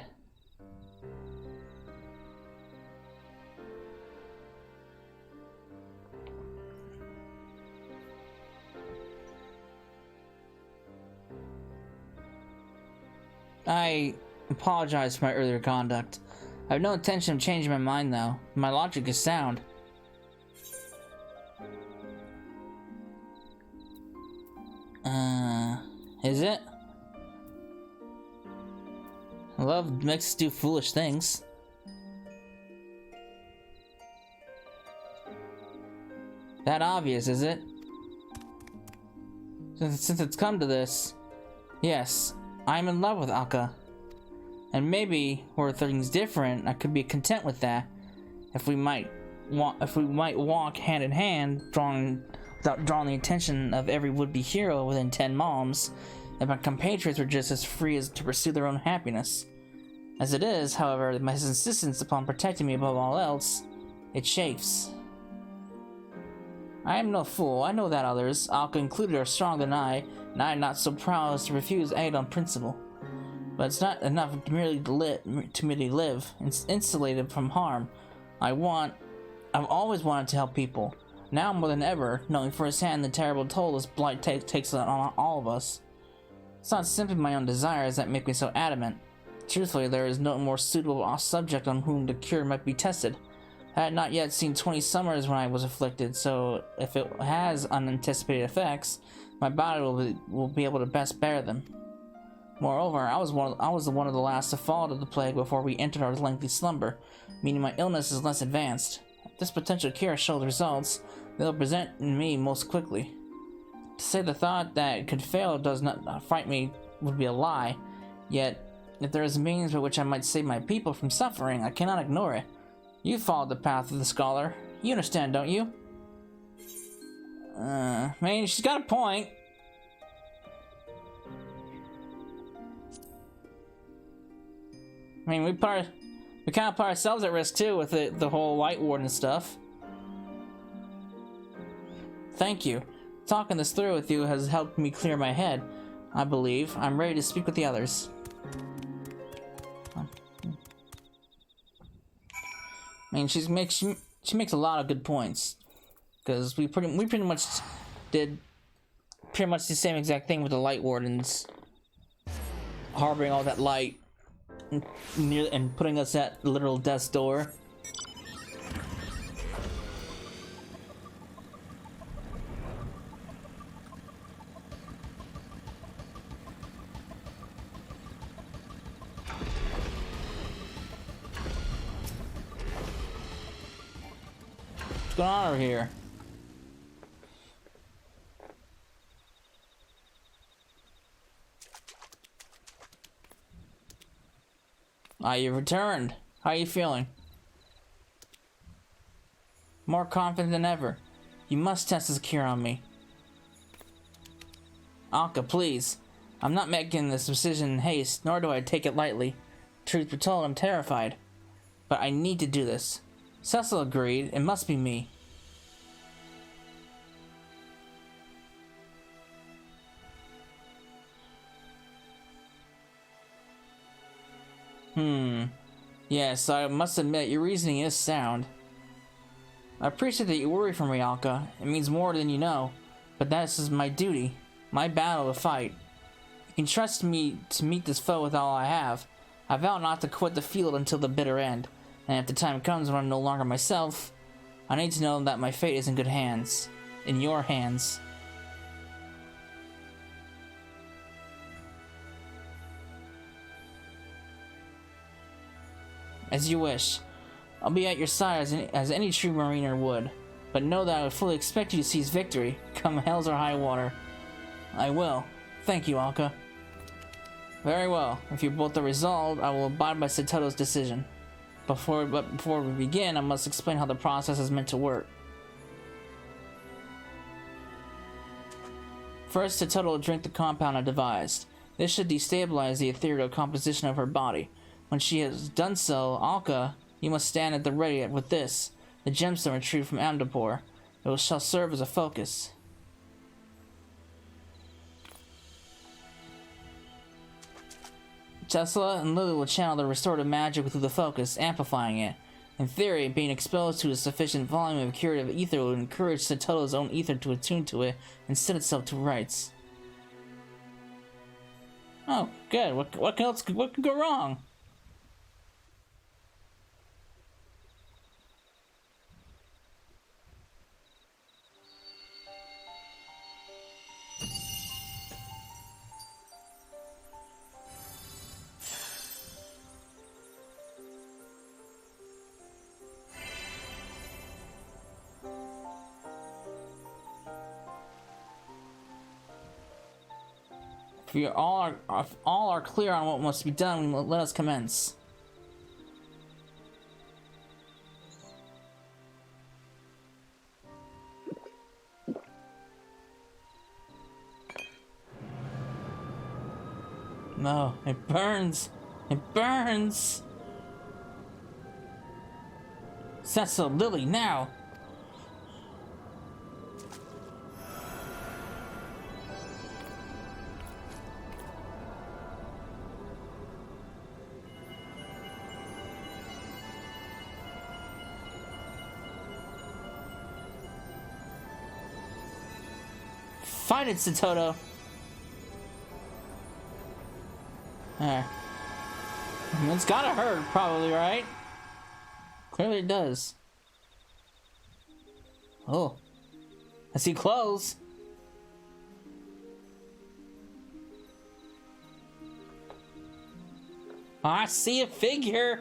I apologize for my earlier conduct. I have no intention of changing my mind, though. My logic is sound. Is it? Love makes us do foolish things. That obvious, is it? Since it's come to this, yes, I'm in love with Alka. And maybe, were things different, I could be content with that. If we might walk hand in hand, without drawing the attention of every would-be hero within 10 moms, if my compatriots were just as free as to pursue their own happiness. As it is, however, my insistence upon protecting me above all else, it chafes. I am no fool, I know that others, Alka included, are stronger than I, and I am not so proud as to refuse aid on principle. But it's not enough to merely live, insulated from harm. I've always wanted to help people. Now more than ever, knowing firsthand the terrible toll this blight takes on all of us. It's not simply my own desires that make me so adamant. Truthfully, there is no more suitable subject on whom the cure might be tested. I had not yet seen 20 summers when I was afflicted, so if it has unanticipated effects, my body will be able to best bear them. Moreover, I was one of the last to fall to the plague before we entered our lengthy slumber, meaning my illness is less advanced. If this potential cure shows results, they'll present in me most quickly. To say the thought that it could fail does not frighten me would be a lie, yet if there is a means by which I might save my people from suffering, I cannot ignore it. You followed the path of the scholar. You understand, don't you? I mean, she's got a point. I mean, we kind of put ourselves at risk too with the whole White Ward and stuff. Thank you. Talking this through with you has helped me clear my head. I believe I'm ready to speak with the others. I mean, she makes a lot of good points, because we pretty much did pretty much the same exact thing with the Light Wardens. Harboring all that light and putting us at literal death's door. What's going on over here? Ah, you've returned. How are you feeling? More confident than ever. You must test this cure on me. Alka, please. I'm not making this decision in haste, nor do I take it lightly. Truth be told, I'm terrified. But I need to do this. Cecil agreed. It must be me. Yes, I must admit, your reasoning is sound. I appreciate that you worry for me, Alka. It means more than you know. But this is my duty. My battle to fight. You can trust me to meet this foe with all I have. I vow not to quit the field until the bitter end. And if the time comes when I'm no longer myself, I need to know that my fate is in good hands. In your hands. As you wish. I'll be at your side as any true mariner would. But know that I would fully expect you to seize victory, come hells or high water. I will. Thank you, Alka. Very well. If you're both are resolved, I will abide by Satoto's decision. But before we begin, I must explain how the process is meant to work. First, Satoto will drink the compound I devised. This should destabilize the ethereal composition of her body. When she has done so, Alka, you must stand at the ready with this, the gemstone retrieved from Amdapor. It shall serve as a focus. Tesla and Lulu will channel the restorative magic through the focus, amplifying it. In theory, being exposed to a sufficient volume of curative ether would encourage Satoto's own ether to attune to it and set itself to rights. Oh, good. What can go wrong? If we all are clear on what must be done, let us commence. No, it burns. It burns. Cecil, Lily, now. Fight it, Satoto! There. It's gotta hurt, probably, right? Clearly it does. Oh. I see clothes. I see a figure!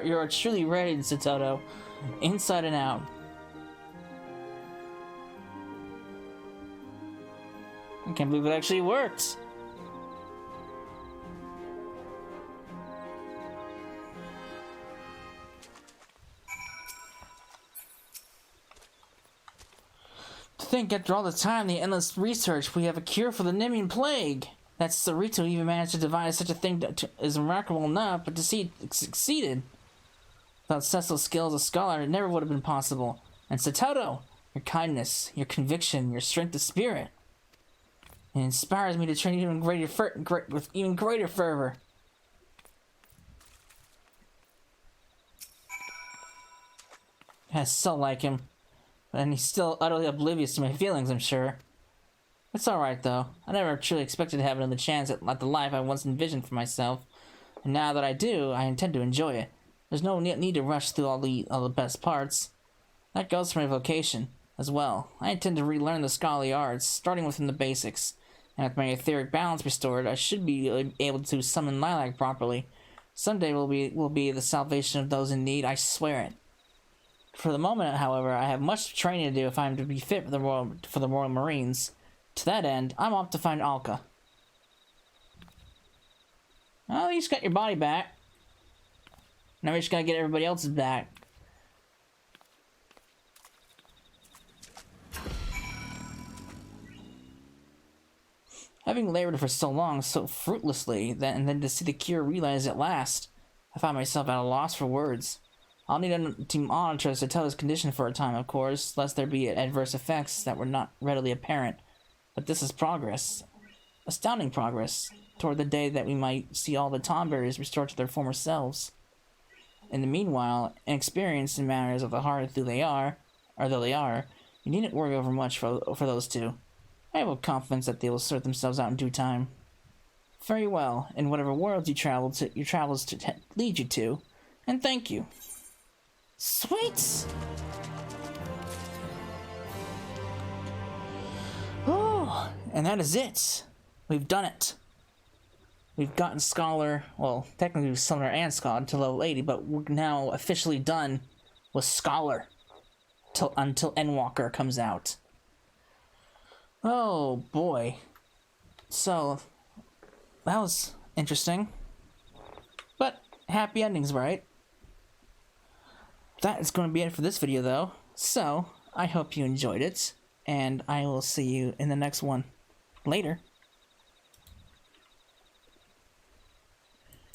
You are truly ready, Satoto, inside and out. I can't believe it actually works. To think, after all the time, the endless research, we have a cure for the Nimian plague. That Sarito even managed to devise such a thing that is remarkable enough, but to see it succeeded. Without Cecil's skill as a scholar, it never would have been possible. And Satoto, your kindness, your conviction, your strength of spirit. It inspires me to train with even greater fervor. I so like him, and he's still utterly oblivious to my feelings, I'm sure. It's alright though. I never truly expected to have another chance at the life I once envisioned for myself, and now that I do, I intend to enjoy it. There's no need to rush through all the best parts. That goes for my vocation as well. I intend to relearn the scholarly arts, starting within the basics, and with my etheric balance restored, I should be able to summon Lilac properly. Someday will be the salvation of those in need, I swear it. For the moment, however, I have much training to do if I am to be fit for the Royal Marines. To that end, I'm off to find Alka. Well, you just got your body back. Now we just gotta get everybody else's back. Having labored for so long, so fruitlessly, and then to see the cure realized at last, I find myself at a loss for words. I'll need to monitor Sato's condition for a time, of course, lest there be adverse effects that were not readily apparent. But this is progress. Astounding progress, toward the day that we might see all the Tomberries restored to their former selves. In the meanwhile, inexperienced in matters of the heart though they are, you needn't worry over much for those two. I have confidence that they will sort themselves out in due time. Very well, in whatever world your travels to lead you to, and thank you. Sweet! Oh, and that is it. We've done it. We've gotten Scholar, well, technically Summoner and Scholar to level 80, but we're now officially done with Scholar until Endwalker comes out. Oh boy. So, that was interesting. But, happy endings, right? That is going to be it for this video, though. So, I hope you enjoyed it, and I will see you in the next one. Later.